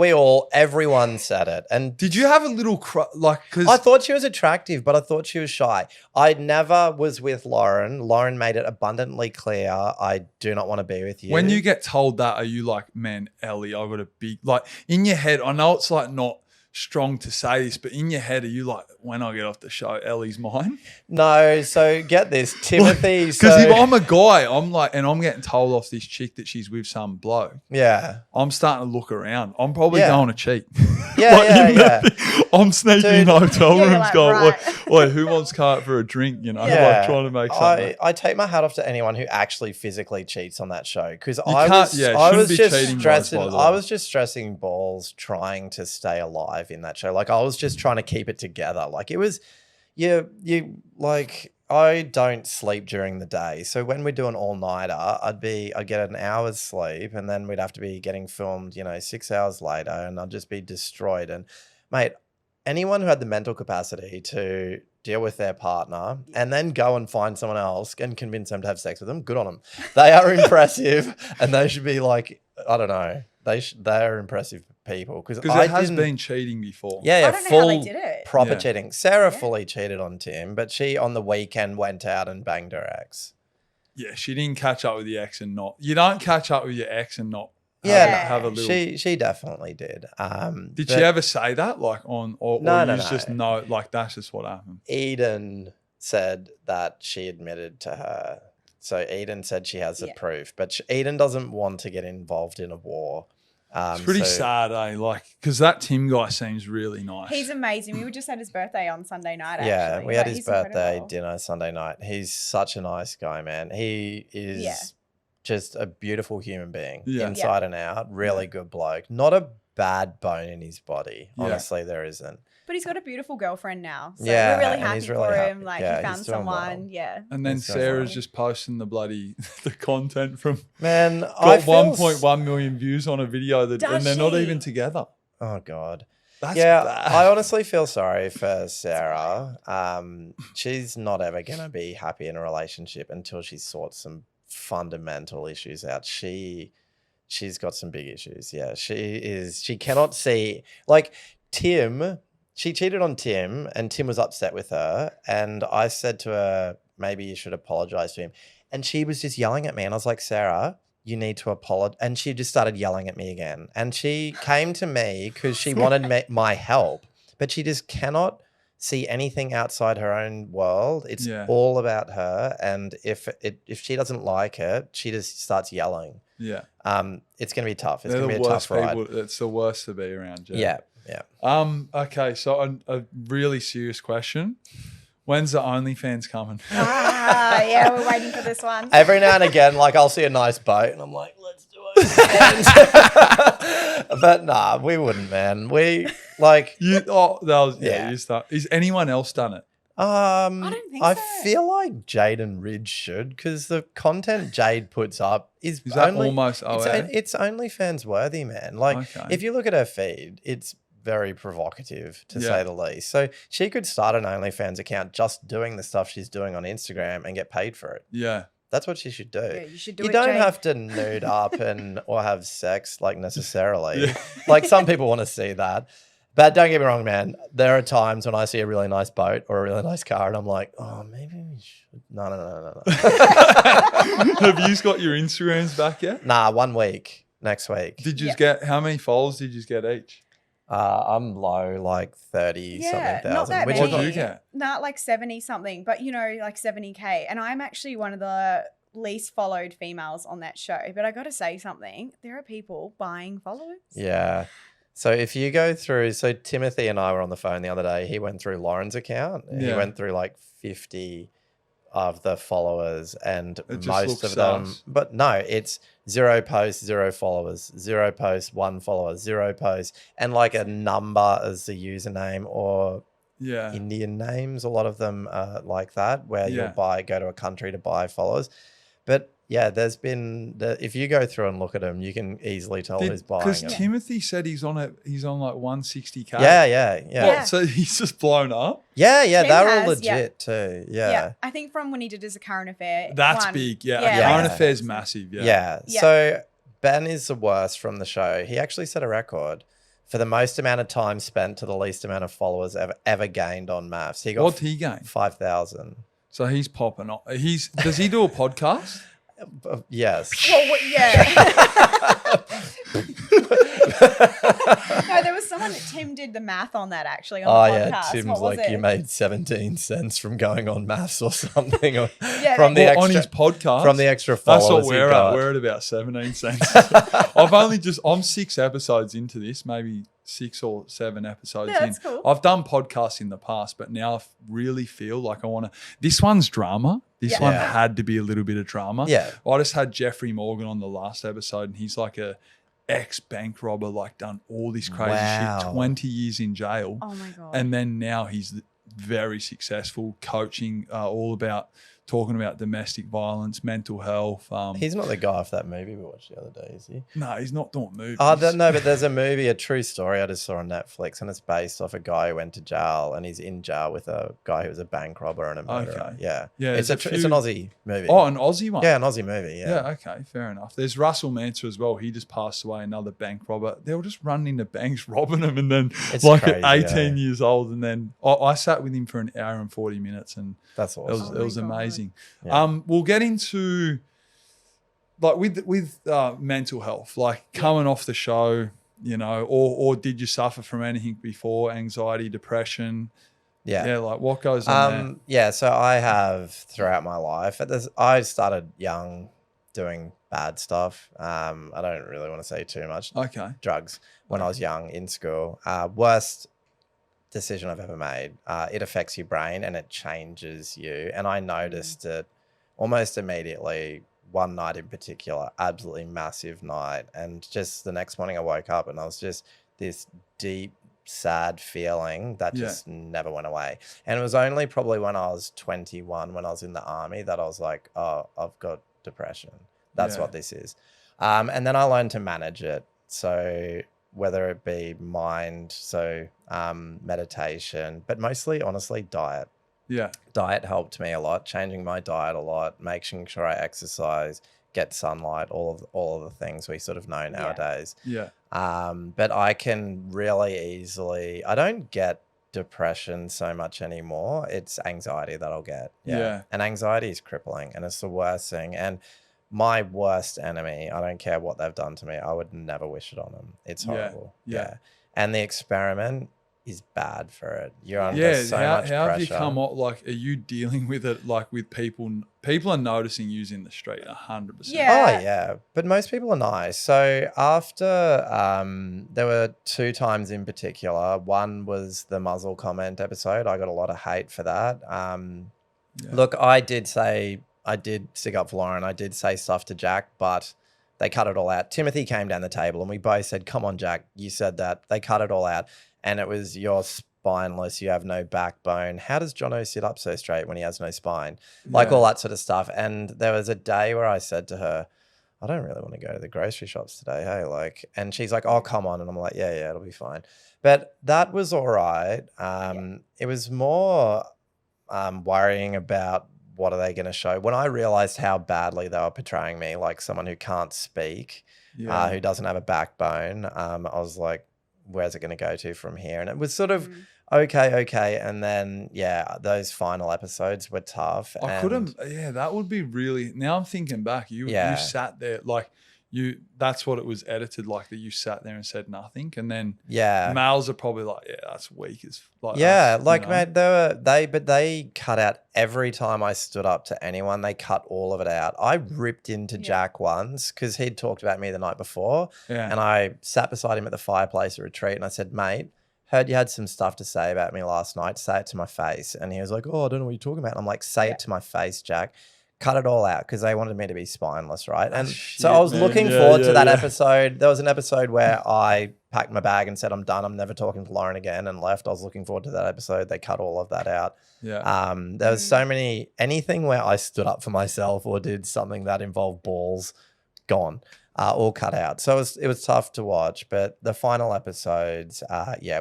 everyone said it. And did you have a little because I thought she was attractive, but I thought she was shy. I never was with Lauren. Lauren made it abundantly clear, I do not want to be with you. when you get told that, are you like, man, Ellie, I got a big, like in your head, I know it's like not strong to say this, but in your head, are you like, when I get off the show, Ellie's mine? No, so get this, Timothy. Because if I'm a guy, I'm like, and I'm getting told off this chick that she's with some bloke, yeah. I'm starting to look around. I'm probably Yeah. going to cheat. Yeah, Like, yeah, you know, yeah. I'm sneaking in Dude. hotel Yeah, you're rooms like, going, right. Wait, who wants cart for a drink? You know, Yeah. like trying to make something. I take my hat off to anyone who actually physically cheats on that show because You can't- yeah, it shouldn't be cheating wise, by the I way. was just stressing balls trying to stay alive in that show. Like I was just trying to keep it together. Like it was, you like I don't sleep during the day, so when we do an all nighter, I'd get an hour's sleep, and then we'd have to be getting filmed, 6 hours later, and I'd just be destroyed. And mate, anyone who had the mental capacity to deal with their partner and then go and find someone else and convince them to have sex with them, good on them. They are impressive, and they should be like, I don't know, they are impressive people because Because it has been cheating before. yeah, I don't know full how they did it. proper Yeah. cheating. Sarah fully cheated on Tim, but she on the weekend went out and banged her ex. Yeah, she didn't catch up with the ex and not. You don't catch up with your ex and not Yeah, have a little. She definitely did. Did but she ever say that, like on, or No, you no, just no. know, like that's just what happened? Eden said that she admitted to her. So Eden said she has the Yeah. proof, but Eden doesn't want to get involved in a war. It's pretty sad, eh? Like, because that Tim guy seems really nice. He's amazing. We were just at his birthday on Sunday night. Yeah, actually. we had Like, his he's birthday incredible. dinner Sunday night. He's such a nice guy, man. He is just a beautiful human being, Yeah. inside and out. Really good bloke. Not a bad bone in his body. Yeah. Honestly, there isn't. But he's got a beautiful girlfriend now. So Yeah, we're really and happy he's really for happy. him. Like Yeah, he he's found doing well. someone. Yeah. and then It's so Sarah's funny. just posting the bloody the content from Man, got I feel 1.1 million views on a video that, Does and they're not she? even together. Oh God. That's Yeah, bad. I honestly feel sorry for Sarah. She's not ever gonna be happy in a relationship until she sorts some fundamental issues out. She's got some big issues. Yeah, she cannot see, like, Tim. She cheated on Tim and Tim was upset with her, and I said to her, maybe you should apologize to him, and she was just yelling at me, and I was like, Sarah, you need to apologize. And she just started yelling at me again, and she came to me because she wanted my help, but she just cannot see anything outside her own world. It's Yeah. all about her. And if she doesn't like it, she just starts yelling. Yeah. It's going to be tough. It's They're going to the be a worst tough ride. people. It's the worst to be around. Yeah. Yeah. Okay. So a really serious question. When's the OnlyFans coming? Yeah, we're waiting for this one. Every now and again, like I'll see a nice boat and I'm like, let's do it. But nah, we wouldn't, man. We like You Yeah. start. Is anyone else done it? I don't think I so. feel like Jade and Ridge should, because the content Jade puts up is That only almost it's OnlyFans worthy, man. Like Okay. if you look at her feed, it's very provocative to Yeah. say the least. So she could start an OnlyFans account just doing the stuff she's doing on Instagram and get paid for it. Yeah. That's what she should do. Yeah, you should do You it, don't Jade. have to nude up or have sex like necessarily. Yeah. Like some people want to see that. But don't get me wrong, man. There are times when I see a really nice boat or a really nice car and I'm like, oh, maybe we should. No. Have you got your Instagrams back yet? Nah, 1 week. Next week. Did you get how many followers did you get each? I'm low, like 30 Yeah, something not thousand. that Which many. is What not, do you get? Not like 70 something, but like 70K. And I'm actually one of the least followed females on that show. But I got to say something. There are people buying followers. yeah. So if you go through, so Timothy and I were on the phone the other day. He went through Lauren's account. He Yeah. went through like 50 of the followers, and It just most looks of them, sus. but no, it's 0 posts, 0 followers, 0 posts, 1 follower, 0 posts, and like a number as the username, or Yeah. Indian names. A lot of them are like that, where Yeah. you'll go to a country to buy followers. But yeah, there's been if you go through and look at them, you can easily tell who's buying Because them. Timothy said he's on like 160K. Yeah. Yeah. So he's just blown up. Yeah, Tim they're all has, legit too. Yeah. I think from when he did as a current affair. That's one. big. Yeah. Yeah. Current Yeah. affair's massive. Yeah. Yeah. Yeah. So Ben is the worst from the show. He actually set a record for the most amount of time spent to the least amount of followers ever gained on MAFS. He got What'd he gain? 5,000. So he's popping off. Does he do a podcast? Yes. Well, yeah. No, there was someone that Tim did the math on that actually on Oh the yeah, podcast. Tim's What was like, it? you made 17 cents from going on MAFS or something, or Yeah, from the Well, on extra his podcast. from the extra That's followers what he we're at. got. We're at about 17 cents. I'm 6 episodes into this, maybe 6 or 7 episodes Yeah, in. that's cool. I've done podcasts in the past, but now I really feel like I want to. This one's drama. This Yeah. one Yeah. had to be a little bit of drama. Yeah. I just had Jeffrey Morgan on the last episode, and he's like a ex-bank robber, like done all this crazy Wow. shit, 20 years in jail. Oh my god. And then now he's very successful coaching, all about talking about domestic violence, mental health. He's not the guy off that movie we watched the other day, is he? No, he's not doing movies. Oh, no, but there's a movie, a true story I just saw on Netflix, and it's based off a guy who went to jail, and he's in jail with a guy who was a bank robber and a murderer. Okay. Yeah. Yeah, It's there's it's a an few- Aussie movie. Oh, an Aussie one. yeah, an Aussie movie. Yeah. Yeah, okay, fair enough. There's Russell Manser as well. He just passed away, another bank robber. They were just running into banks, robbing them, and then It's like crazy, at 18 yeah. years old, and then I sat with him for an hour and 40 minutes, and That's it awesome. was, Oh it was my God. amazing. Yeah. We'll get into like with mental health, like coming off the show, you know, or did you suffer from anything before? Anxiety, depression? Yeah, like what goes on Yeah, so I have throughout my life. I started young doing bad stuff. I don't really want to say too much. there? Okay. Drugs when I was young in school. Worst decision I've ever made. It affects your brain and it changes you. And I noticed it almost immediately. One night in particular, absolutely massive night. And just the next morning I woke up and I was just this deep, sad feeling that Yeah. just never went away. And it was only probably when I was 21, when I was in the army, that I was like, oh, I've got depression. That's Yeah. what this is. And then I learned to manage it. So whether it be mind, meditation, but mostly, honestly, diet. Yeah. Diet helped me a lot, changing my diet a lot, making sure I exercise, get sunlight, all of the things we sort of know nowadays. Yeah. But I can really easily, I don't get depression so much anymore. It's anxiety that I'll get. Yeah. And anxiety is crippling and it's the worst thing. And my worst enemy, I don't care what they've done to me, I would never wish it on them. It's Yeah. horrible. Yeah. And the experiment is bad for it. You're under Yeah, so how much have pressure. you come up? Like, are you dealing with it like with people? People are noticing you in the street 100%. Yeah. Oh yeah, but most people are nice. So after there were 2 times in particular. One was the muzzle comment episode. I got a lot of hate for that. Look, I did stick up for Lauren. I did say stuff to Jack, but they cut it all out. Timothy came down the table and we both said, "Come on, Jack, you said that." They cut it all out, and it was, "You're spineless. You have no backbone. How does Jono sit up so straight when he has no spine?" Like all that sort of stuff. And there was a day where I said to her, "I don't really want to go to the grocery shops today, hey?" Like, and she's like, "Oh, come on." And I'm like, yeah, it'll be fine. But that was all right. It was more worrying about what are they going to show. When I realized how badly they were portraying me, like someone who can't speak, who doesn't have a backbone, I was like, where's it going to go to from here? And it was sort of okay. And then, those final episodes were tough. I couldn't, that would be really, now I'm thinking back, you sat there, like, that's what it was edited like, that you sat there and said nothing, and then males are probably like, that's weak as like mate, they cut out every time I stood up to anyone. They cut all of it out. I ripped into Jack once because he'd talked about me the night before, and I sat beside him at the fireplace at retreat, and I said, "Mate, heard you had some stuff to say about me last night. Say it to my face." And he was like, "Oh, I don't know what you're talking about." And I'm like, "Say it to my face, Jack." Cut it all out because they wanted me to be spineless, right? And so I was looking forward to that episode. There was an episode where I packed my bag and said, "I'm done. I'm never talking to Lauren again," and left. I was looking forward to that episode. They cut all of that out. There was so many, anything where I stood up for myself or did something that involved balls, gone. All cut out. So it was tough to watch, but the final episodes,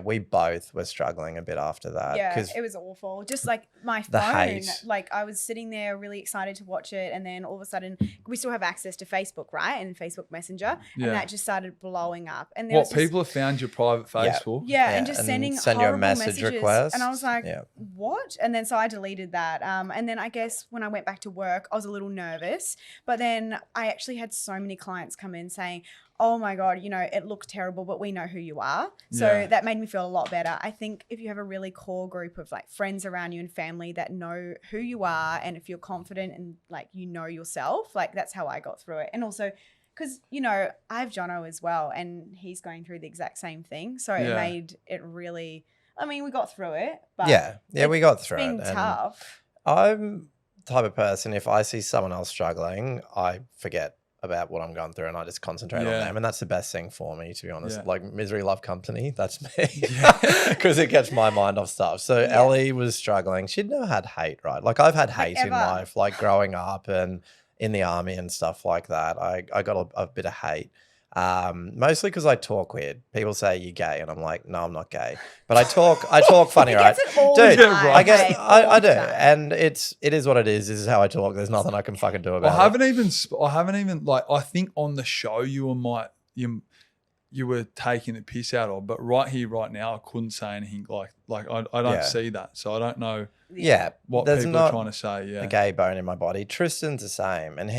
we both were struggling a bit after that. Yeah, it was awful. Just like my phone, hate. like I was sitting there really excited to watch it, and then all of a sudden we still have access to Facebook, right? And Facebook Messenger, and that just started blowing up. And there people have found your private Facebook? And just sending send you a message messages. request. And I was like, what? And then so I deleted that. And then I guess when I went back to work, I was a little nervous, but then I actually had so many clients come in saying, "Oh my God, it looked terrible, but we know who you are." So that made me feel a lot better. I think if you have a really core group of like friends around you and family that know who you are, and if you're confident and like, yourself, like that's how I got through it. And also because, I have Jono as well, and he's going through the exact same thing. So it made it really, we got through it. But we got through it. It's been tough. I'm the type of person, if I see someone else struggling, I forget about what I'm going through and I just concentrate on them, and that's the best thing for me, to be honest. Like misery love company, that's me, because it gets my mind off stuff. So Ellie was struggling. She'd never had hate, right? Like I've had hate in life, like growing up and in the army and stuff like that. I got a bit of hate, mostly because I talk weird. People say you're gay, and I'm like, no, I'm not gay, but I talk funny, right? Dude, I get it. I do, and it is what it is. This is how I talk. There's nothing I can fucking do about it. I haven't even like, I think on the show you were taking the piss out of, but right here, right now, I couldn't say anything like I don't see that, so I don't know. What people are trying to say. A gay bone in my body. Tristan's the same, and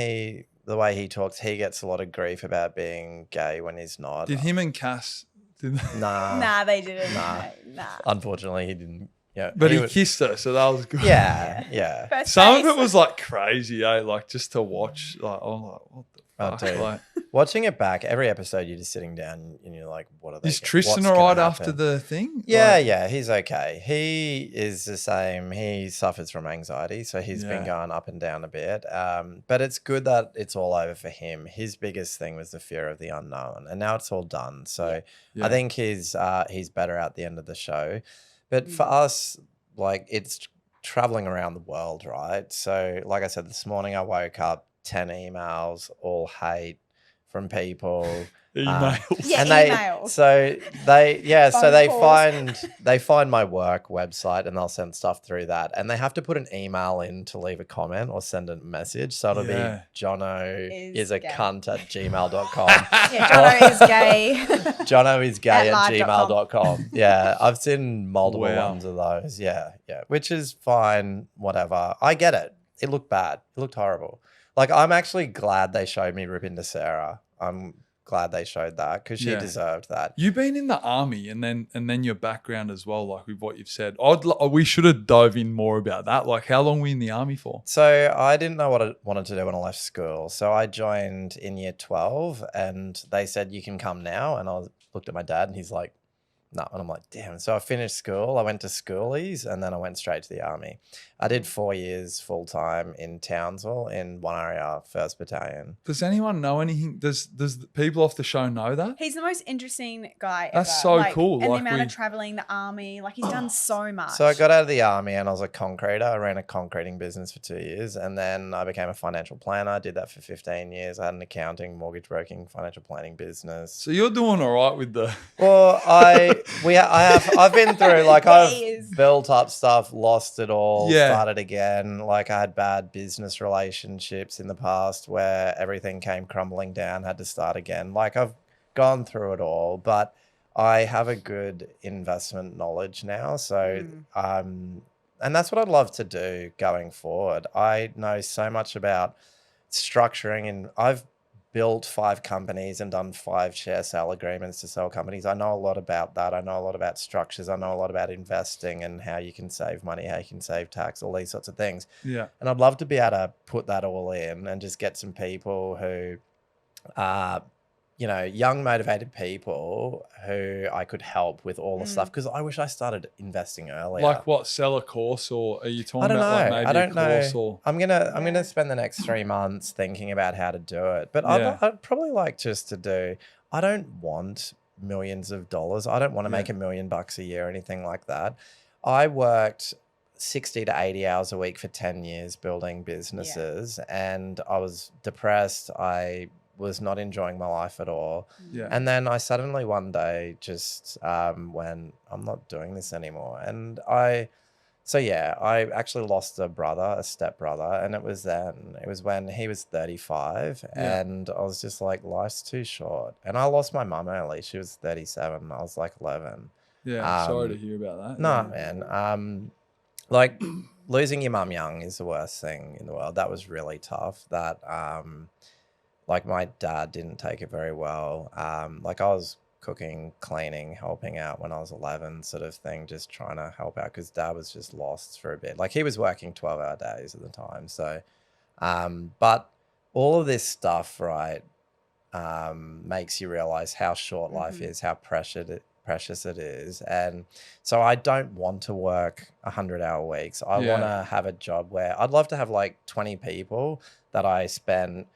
the way he talks, he gets a lot of grief about being gay when he's not. Did him and Cass? Nah, they didn't. Nah. Unfortunately, he didn't. Yeah, but he kissed her, so that was good. Yeah. Some of it was like crazy, like just to watch. Like, I'm like, what the fuck? Like, watching it back, every episode, you're just sitting down and you're like, what are they? Is Tristan all right after the thing? Yeah, he's okay. He is the same. He suffers from anxiety, so he's been going up and down a bit. But it's good that it's all over for him. His biggest thing was the fear of the unknown, and now it's all done. So I think he's better at the end of the show. But for us, like, it's traveling around the world, right? So like I said, this morning I woke up, 10 emails, all hate from people. Emails. And emails. they find my work website and they'll send stuff through that, and they have to put an email in to leave a comment or send a message. So it'll be Jono is a cunt at gmail.com. Jono is gay. Jono is gay at gmail.com. Yeah, I've seen multiple ones of those. Yeah, which is fine, whatever. I get it. It looked bad. It looked horrible. Like, I'm actually glad they showed me rip into Sarah. I'm glad they showed that because she deserved that. You've been in the army and then your background as well, like with what you've said. We should have dove in more about that. Like, how long were you in the army for? So I didn't know what I wanted to do when I left school. So I joined in year 12 and they said, you can come now. And I looked at my dad and he's like, no. And I'm like, damn. So I finished school. I went to schoolies and then I went straight to the army. I did 4 years full time in Townsville in 1RAR 1st Battalion. Does anyone know anything? Does the people off the show know that? He's the most interesting guy That's ever. so cool. And Like, the amount of traveling, the army, like he's done so much. So I got out of the army and I was a concreter. I ran a concreting business for 2 years and then I became a financial planner. I did that for 15 years. I had an accounting, mortgage broking, financial planning business. So you're doing all right with the... Well, I've been through, like, I've built up stuff, lost it all, started again. Like, I had bad business relationships in the past where everything came crumbling down, had to start again. Like, I've gone through it all, but I have a good investment knowledge now. So, and that's what I'd love to do going forward. I know so much about structuring, and I've built 5 companies and done 5 share sale agreements to sell companies. I know a lot about that. I know a lot about structures. I know a lot about investing and how you can save money, how you can save tax, all these sorts of things. Yeah. And I'd love to be able to put that all in and just get some people who are, you know, young, motivated people who I could help with all the stuff. Because I wish I started investing earlier. Like what, sell a course, or are you talking I don't about know. like maybe I don't a course know. or... I'm gonna spend the next 3 months thinking about how to do it. But I'd probably like just to do. I don't want millions of dollars. I don't want to make $1 million a year or anything like that. I worked 60 to 80 hours a week for 10 years building businesses, and I was depressed. I was not enjoying my life at all. Yeah. And then I suddenly one day just when I'm not doing this anymore. And I actually lost a stepbrother, and it was when he was 35 and I was just like, life's too short. And I lost my mum early. She was 37. I was like 11. Yeah. Sorry to hear about that. No, man. Like losing your mum young is the worst thing in the world. That was really tough. That, like my dad didn't take it very well. Like I was cooking, cleaning, helping out when I was 11 sort of thing, just trying to help out because dad was just lost for a bit. Like he was working 12-hour days at the time. So, but all of this stuff, right, makes you realize how short life is, how precious it is. And so I don't want to work 100-hour weeks. I want to have a job where I'd love to have like 20 people that I spend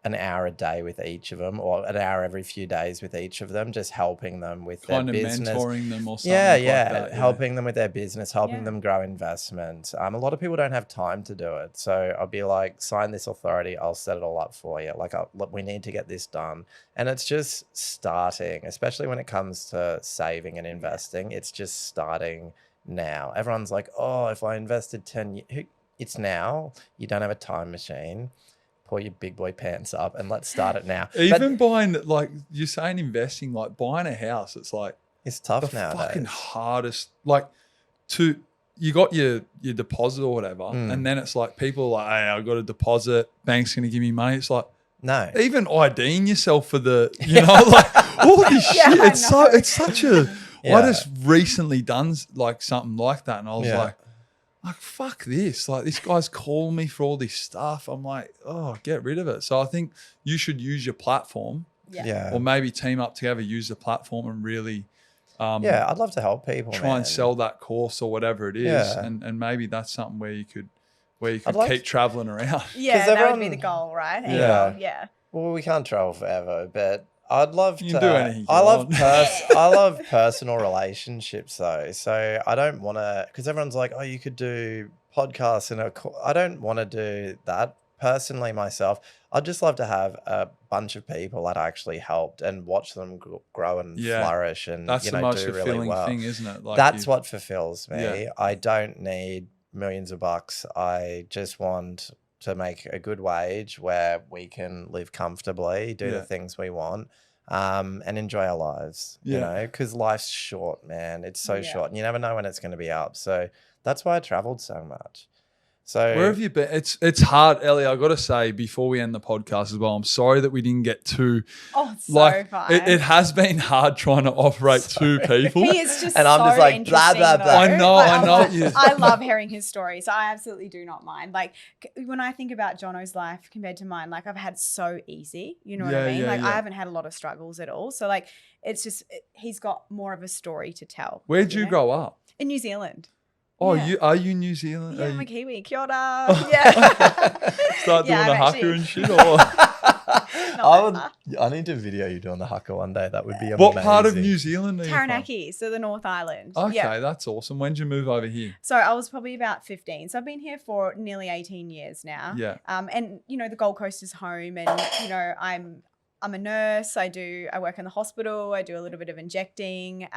an hour a day with each of them, or an hour every few days with each of them, just helping them with their business. Mentoring them or something like that. Helping them with their business, helping them grow investment. A lot of people don't have time to do it. So I'll be like, sign this authority, I'll set it all up for you. Like, look, we need to get this done. And it's just starting, especially when it comes to saving and investing. It's just starting now. Everyone's like, oh, if I invested 10 years, it's now. You don't have a time machine. Pull your big boy pants up and let's start it now. Even buying, like you're saying, investing, like buying a house, it's like it's tough the nowadays. Fucking hardest. Like you got your deposit or whatever, and then it's like people are like, hey, I got a deposit, bank's gonna give me money. It's like, no, even IDing yourself for the, you know, like all this shit. It's such a. I just recently done like something like that, and I was like, fuck this. Like, this guy's calling me for all this stuff. I'm like, oh, get rid of it. So I think you should use your platform. Or maybe team up together, use the platform and really I'd love to help people. Try and sell that course or whatever it is. And maybe that's something where you could keep traveling around. Yeah, that would be the goal, right? Yeah. Well, we can't travel forever, but I'd love to. You can do anything I love personal relationships though. So I don't want to, because everyone's like, oh, you could do podcasts and I don't want to do that personally myself. I'd just love to have a bunch of people that I actually helped and watch them grow and flourish and that's the most do fulfilling really well. thing, isn't it? Like that's what fulfills me. I don't need millions of bucks. I just want to make a good wage where we can live comfortably, do the things we want, and enjoy our lives, you know, because life's short, man. It's so short and you never know when it's going to be up. So that's why I traveled so much. So where have you been? It's hard, Ellie. I got to say before we end the podcast as well. I'm sorry that we didn't get too. Oh, it's so like fine. it has been hard trying to operate two people. He is just And I'm so just like, blah, interesting, blah, blah. though. I know, Like, I know. love, Yeah. I love hearing his story, so I absolutely do not mind. Like when I think about Jono's life compared to mine, like I've had so easy. You know what I Yeah, mean? yeah, Like yeah. I haven't had a lot of struggles at all. So like it's just he's got more of a story to tell. Where'd you know? grow up? In New Zealand. Oh, Yeah. are you New Zealand? Yeah, Are I'm a you- Kiwi. Kia ora. Yeah. Start doing Yeah, the I'm haka actually- and shit, or I need to video you doing the haka one day. That would be amazing. what part of New Zealand are you from? Taranaki, so the North Island. Okay, Yeah. that's awesome. When did you move over here? So I was probably about 15. So I've been here for nearly 18 years now. Yeah. And you know, the Gold Coast is home, and you know, I'm a nurse. I work in the hospital. I do a little bit of injecting.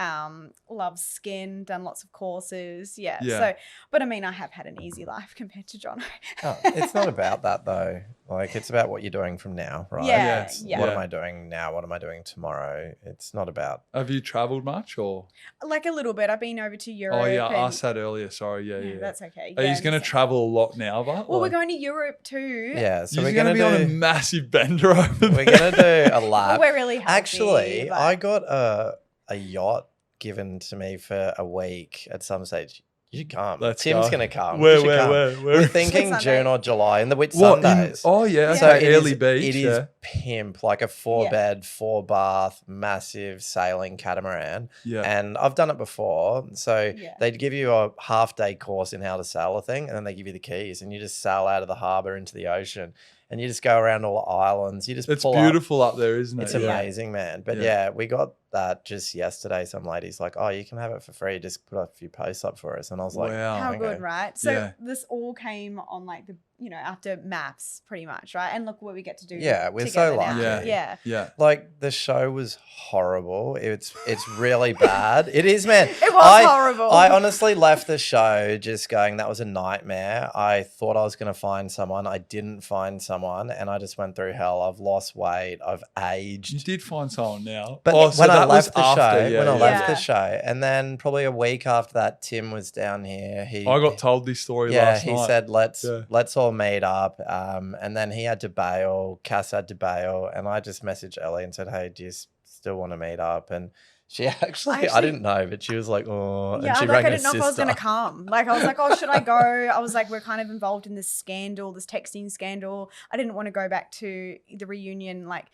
Love skin. Done lots of courses. Yeah. Yeah. So, but I mean, I have had an easy life compared to Jono. Oh, it's not about that though. Like it's about what you're doing from now, right? Yeah, It's yeah. What am I doing now? What am I doing tomorrow? It's not about. Have you travelled much or? Like a little bit. I've been over to Europe. Oh yeah, I and- asked that earlier. Sorry. Yeah, Yeah, yeah. that's okay. Are Yeah, you going to just- travel a lot now, but Well, we're going to Europe too. Yeah, so you're we're going to gonna be on a do. massive bender over We're there. gonna do a lap. We're really happy. Actually, but- I got a yacht given to me for a week at some stage. You should come. Let's Tim's go. gonna come. Where, You should where, come. where? We're thinking Sunday. June or July in the Whit What? Sundays. Oh yeah, Yeah. So okay. it Early is, beach. it is yeah. pimp, like a 4-bed, 4-bath, massive sailing catamaran. Yeah. And I've done it before. So Yeah. they'd give you a half-day course in how to sail a thing, and then they give you the keys, and you just sail out of the harbour into the ocean, and you just go around all the islands. You just It's pull up. beautiful up there, isn't it? It's Yeah. amazing, man. But Yeah. yeah, we got that just yesterday. Some lady's like, "Oh, you can have it for free. Just put a few posts up for us." And I was like, Wow. How okay. good, right? So Yeah. this all came on like the, you know, after MAFS pretty much, right? And look what we get to do. Yeah, we're so together now. lucky. Yeah. Yeah. Yeah. Like the show was horrible. It's really bad. It is, man. It was horrible. I honestly left the show just going, that was a nightmare. I thought I was going to find someone. I didn't find someone, and I just went through hell. I've lost weight. I've You aged. did find someone now. But oh, so when I that was left the after, show, yeah, when I yeah. left Yeah. the show, and then probably a week after that, Tim was down here. I got told this story Yeah, last he night. said Yeah. let's all meet up. And then he had to bail. Cass had to bail, and I just messaged Ellie and said, "Hey, do you still want to meet up?" And she actually, I didn't know, but she was like, "Oh," Yeah, and she like rang I her didn't know if I was going to sister. come. Like I was like, oh, should I go? I was like, we're kind of involved in this scandal, this texting scandal. I didn't want to go back to the reunion, like,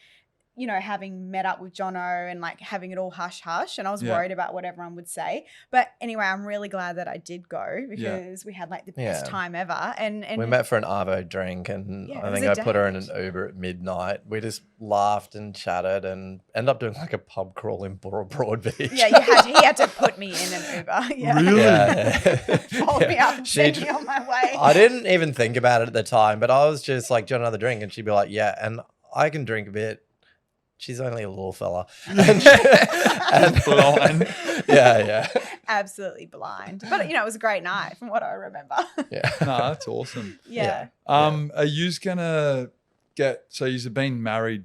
you know, having met up with Jono and like having it all hush hush. And I was Yeah. worried about what everyone would say. But anyway, I'm really glad that I did go because we had like the best Yeah. time ever. And We met for an Arvo drink, and Yeah, it I was think a I put her in an date. Uber at midnight. We just laughed and chatted, and ended up doing like a pub crawl in Broadbeach. yeah, he had to put me in an Uber. Yeah. Really? Yeah. Followed me up and She sent j- me on my way. I didn't even think about it at the time, but I was just like, "Do you want another drink?" And she'd be like, "Yeah." And I can drink a bit. She's only a little fella. And Blind. yeah. Absolutely blind. But you know, it was a great night from what I remember. Yeah. No, that's awesome. yeah. Are you gonna get? So you've been married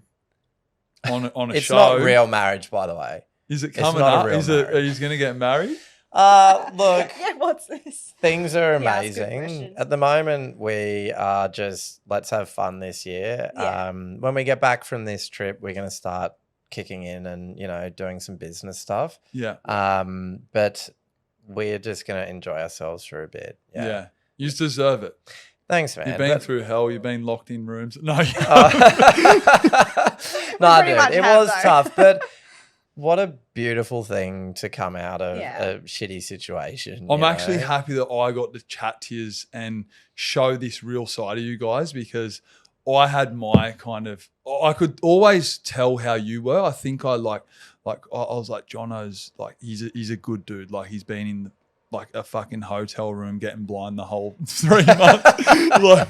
on a It's show. not real marriage, by the way. Is it it's coming not a up? real Is it? Are marriage. you gonna get married? Look, Yeah, what's this? things are Yeah, that's a good amazing. question. At the moment, we are just, let's have fun this year. Yeah. When we get back from this trip, we're going to start kicking in and, you know, doing some business stuff. Yeah. But we're just going to enjoy ourselves for a bit. Yeah. Yeah. You deserve it. Thanks, man. You've been But- through hell. You've been locked in rooms. No. No, pretty dude, much it have, was though. tough, but what a beautiful thing to come out of Yeah. a shitty situation. I'm you actually know? happy that I got to chat to you and show this real side of you guys, because I had my kind of, I could always tell how you were. I think I I was like, Jono's like, he's a good dude. Like he's been in like a fucking hotel room getting blind the whole 3 months. Like,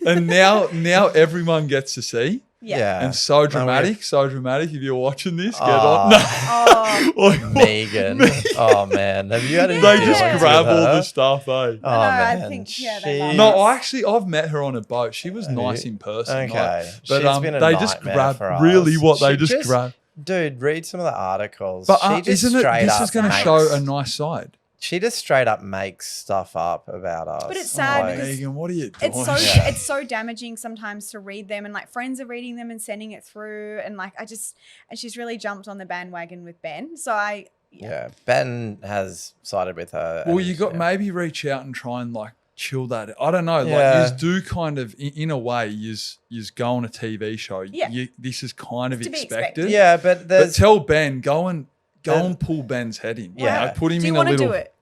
and now everyone gets to see. Yeah. And so No, dramatic. If you're watching this, get Oh. on. No. Oh, Like, Megan. Oh man, have you had any they Yeah. just dealings with grab all her? the stuff, eh? Oh No, I man, think, yeah, they love she- No, I've met her on a boat. She was Have nice you? in person. Okay, like, but she's been a they just nightmare grab for us. really what they She just grab. Dude, read some of the articles. But She just isn't it? straight This up is going to makes- show a nice side. she just straight up makes stuff up about us. But it's sad Oh, because Megan, what are you doing? it's so damaging sometimes to read them, and like friends are reading them and sending it through, and like and she's really jumped on the bandwagon with Ben. So Ben has sided with her. Well, and, you got maybe reach out and try and like chill that. I don't know. Yeah. Like you do kind of in a way. You go on a TV show. Yeah. This is kind of It's to be expected. expected. Yeah, but But tell Ben go and pull Ben's head in. Yeah. You know, put him do you in a want to little. do it?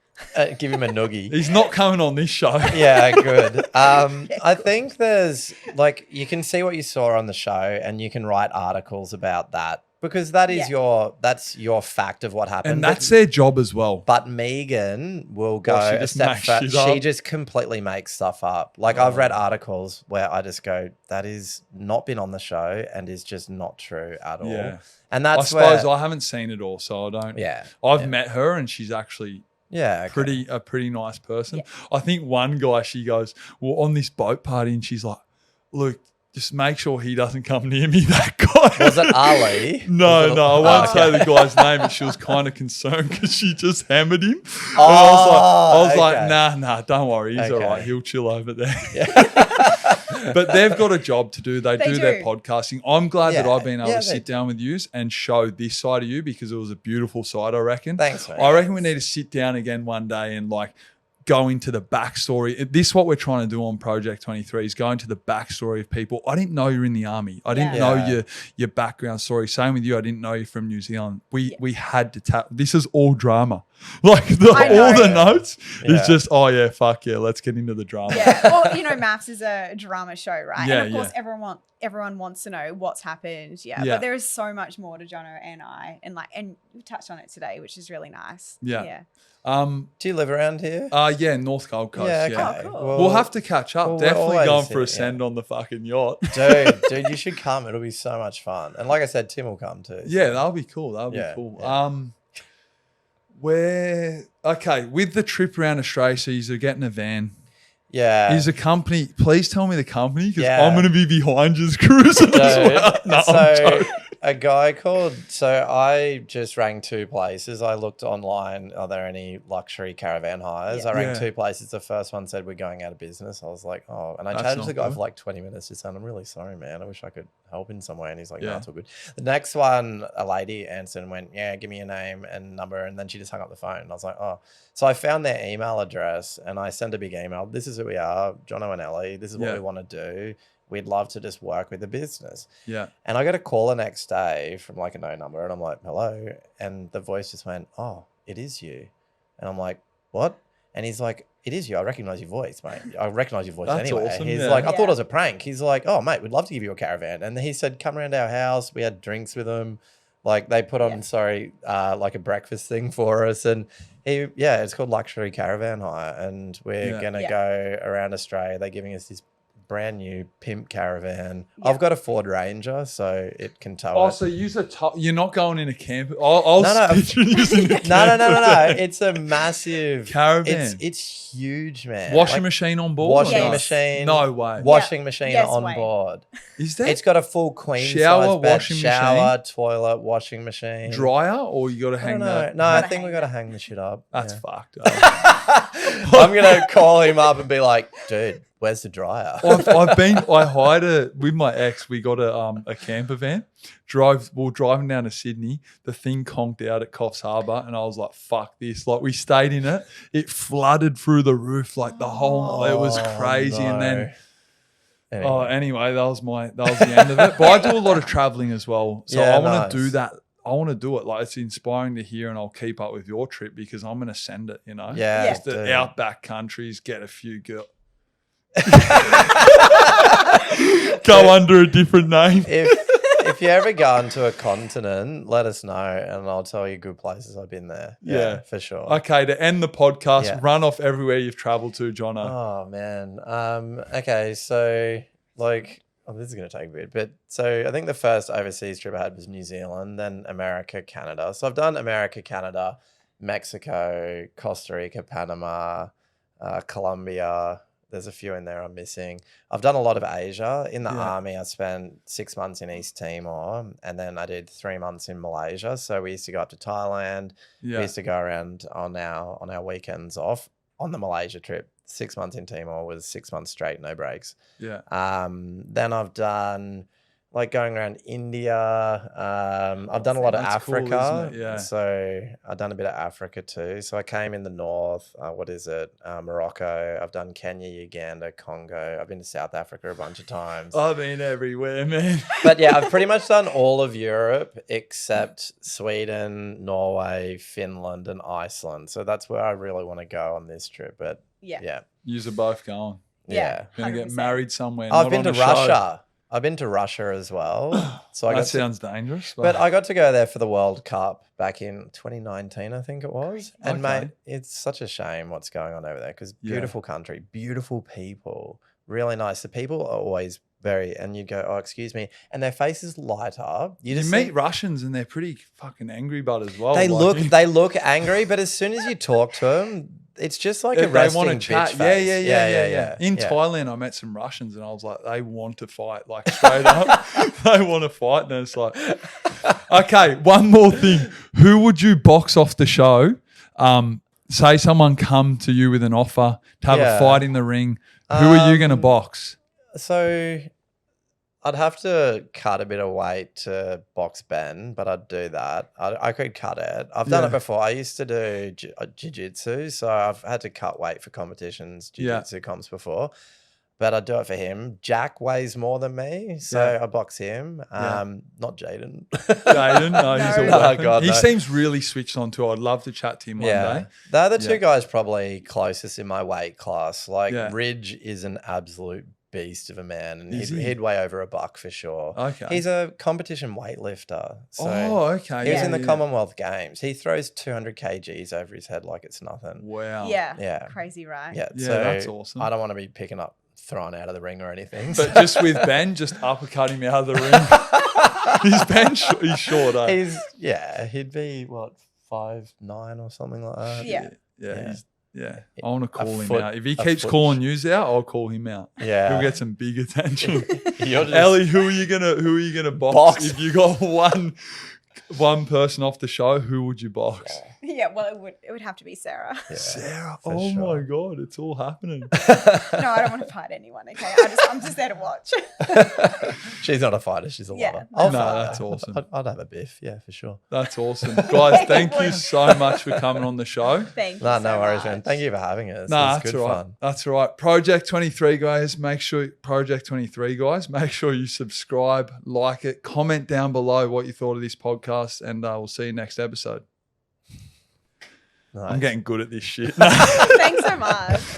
give him a noogie. He's not coming on this show. Yeah, good. I think there's like you can see what you saw on the show, and you can write articles about that because that is that's your fact of what happened. And that's their job as well. But Megan will go she a just step makes further. shit up. She just completely makes stuff up. Like I've read articles where I just go, that is not been on the show and is just not true at all. Yeah. And I that's suppose where, I haven't seen it all, so I don't. Yeah. I've met her and she's actually okay. a pretty nice person. Yeah. I think one guy, she goes, well, on this boat party, and she's like, look, just make sure he doesn't come near me, that guy. Was it Ali? No, I won't say the guy's name, but she was kind of concerned because she just hammered him. And I was like, nah, don't worry. He's all right. He'll chill over there. But they've got a job to do. They do their podcasting. I'm glad that I've been able to sit down with you and show this side of you because it was a beautiful side, I reckon. Thanks, man. I reckon we need to sit down again one day and like go into the backstory. This is what we're trying to do on Project 23 is go into the backstory of people. I didn't know you're in the army. I didn't know your background story. Same with you. I didn't know you're from New Zealand. We had to tap. This is all drama. Like all the notes is just, oh yeah, fuck yeah, let's get into the drama. Yeah. Well, you know, MAFS is a drama show, right? Yeah, and of course everyone wants to know what's happened. Yeah. But there is so much more to Jono and I, and we touched on it today, which is really nice. Yeah. Do you live around here? Yeah, North Gold Coast. Yeah, Yeah. okay. Oh, cool. Well, We'll have to catch up. we're Definitely always going for here, a send on the fucking yacht. dude, you should come. It'll be so much fun. And like I said, Tim will come too. Yeah, that'll be cool. That'll be cool. With the trip around Australia, so you're getting a van. Yeah. Is a company, please tell me the company because Yeah. I'm going to be behind you cruising as well. No, I'm joking. A guy called, so I just rang two places. I looked online, are there any luxury caravan hires? I rang two places. The first one said we're going out of business. I was like, oh, and I chatted to the guy for like 20 minutes. Just saying, I'm really sorry, man. I wish I could help in some way. And he's like, no, it's all good. The next one, a lady answered and went, yeah, give me your name and number. And then she just hung up the phone. And I was like, oh. So I found their email address and I sent a big email. This is who we are, Jono and Ellie. This is what we want to do. We'd love to just work with the business. Yeah. And I got a call the next day from like a no number and I'm like, hello. And the voice just went, oh, it is you. And I'm like, what? And he's like, it is you. I recognize your voice, mate. I recognize your voice That's anyway. awesome, He's yeah. like, I thought it was a prank. He's like, oh, mate, we'd love to give you a caravan. And he said, come around our house. We had drinks with him. Like they put on, like a breakfast thing for us. And it's called Luxury Caravan Hire. And we're going to go around Australia. They're giving us this brand new pimp caravan. I've got a Ford Ranger, so it can tow it. So you're not going in a camper. I was picturing using a camper. No. It's a massive caravan. It's huge, man. Washing machine on board? Washing machine. No way. Washing machine on board. Is there? It's got a full queen Shower, size bed, washing shower, machine? toilet, washing machine. Dryer or you got to hang that? No, I think we got to hang the shit up. That's fucked. I'm going to call him up and be like, dude, where's the dryer? I hired with my ex, we got a camper van. We were driving down to Sydney. The thing conked out at Coffs Harbour and I was like, fuck this. Like we stayed in it. It flooded through the roof like the whole, it was crazy. No. And then, anyway, that was the end of it. But I do a lot of traveling as well. So I want to do that. I want to do it. Like it's inspiring to hear and I'll keep up with your trip because I'm going to send it, you know? Yeah. Just the outback countries, get a few girls. Go under a different name. If you ever go into a continent, let us know and I'll tell you good places I've been there. Yeah, for sure. Okay, to end the podcast, run off everywhere you've traveled to, Jono. Oh, man. Okay, so this is going to take a bit, but so I think the first overseas trip I had was New Zealand, then America, Canada. So I've done America, Canada, Mexico, Costa Rica, Panama, Colombia, there's a few in there I'm missing. I've done a lot of Asia. In the Yeah. army, I spent 6 months in East Timor, and then I did 3 months in Malaysia. So we used to go up to Thailand. We Yeah. used to go around on our weekends off on the Malaysia trip. 6 months in Timor was 6 months straight, no breaks. Yeah. Then I've done like going around India. I've done a lot of That's cool, Africa. isn't it? Yeah. So I've done a bit of Africa too. So I came in the north. Morocco. I've done Kenya, Uganda, Congo. I've been to South Africa a bunch of times. I've been everywhere, man. But yeah, I've pretty much done all of Europe except Sweden, Norway, Finland, and Iceland. So that's where I really want to go on this trip. But yeah. Yous are both going. Yeah. Gonna get 100%. married somewhere. I've not been on to a show. Russia. I've been to Russia as well. So I That got sounds dangerous. but I got to go there for the World Cup back in 2019, I think it was. And Okay. mate, it's such a shame what's going on over there because Yeah. beautiful country, beautiful people, really nice. The people are always and you go, oh, excuse me, and their faces light up. you just meet think- Russians and they're pretty fucking angry, but as well. they like- look angry, but as soon as you talk to them, it's just like a they resting want to chat. bitch face. Yeah. In yeah. Thailand, I met some Russians and I was like, they want to fight, like straight up. They want to fight. And it's like, okay, one more thing. Who would you box off the show? Say someone come to you with an offer to have a fight in the ring. Who are you going to box? So I'd have to cut a bit of weight to box Ben, but I'd do that. I could cut it. I've done Yeah. it before. I used to do jiu-jitsu, so I've had to cut weight for competitions, jiu-jitsu comps before. But I'd do it for him. Jack weighs more than me, so Yeah. I box him. Yeah. Not Jaden. Jaden? No, he's a No. weapon. God, he no. seems really switched on too. I'd love to chat to him one day. They're the two Yeah. guys probably closest in my weight class. Like Yeah. Ridge is an absolute beast of a man, and Is he? he'd weigh over $1 for sure. Okay. He's a competition weightlifter. So okay. he was Yeah. in the Commonwealth Games. He throws 200 kgs over his head like it's nothing. Wow. Yeah. Yeah. Crazy, right? Yeah, Yeah, so that's awesome. I don't want to be picking up, thrown out of the ring or anything. But just with Ben, just uppercut him out of the ring. He's Ben. He's short. He'd be what 5'9" or something like that. Yeah. Yeah. I want to call him foot- out. If he a keeps foot calling yous out, I'll call him out. Yeah. He'll get some big attention. You're just- Ellie, who are you gonna box? If you got one person off the show, who would you box? Yeah, well, it would have to be Sarah. Yeah, Sarah. for Oh sure. my god, it's all happening. No, I don't want to fight anyone. Okay, I'm just there to watch. She's not a fighter. She's a Yeah. lover. No, I'll fight that's her. awesome. I'd have a biff. Yeah, for sure. That's awesome. Guys, thank you so much for coming on the show. Thank you. No so worries, much. man. Thank you for having us. Nah, It's that's good all right. fun. That's all right. Project23, guys. Make sure Project23, guys. Make sure you subscribe, like it, comment down below what you thought of this podcast, and we'll see you next episode. Nice. I'm getting good at this shit. Thanks so much.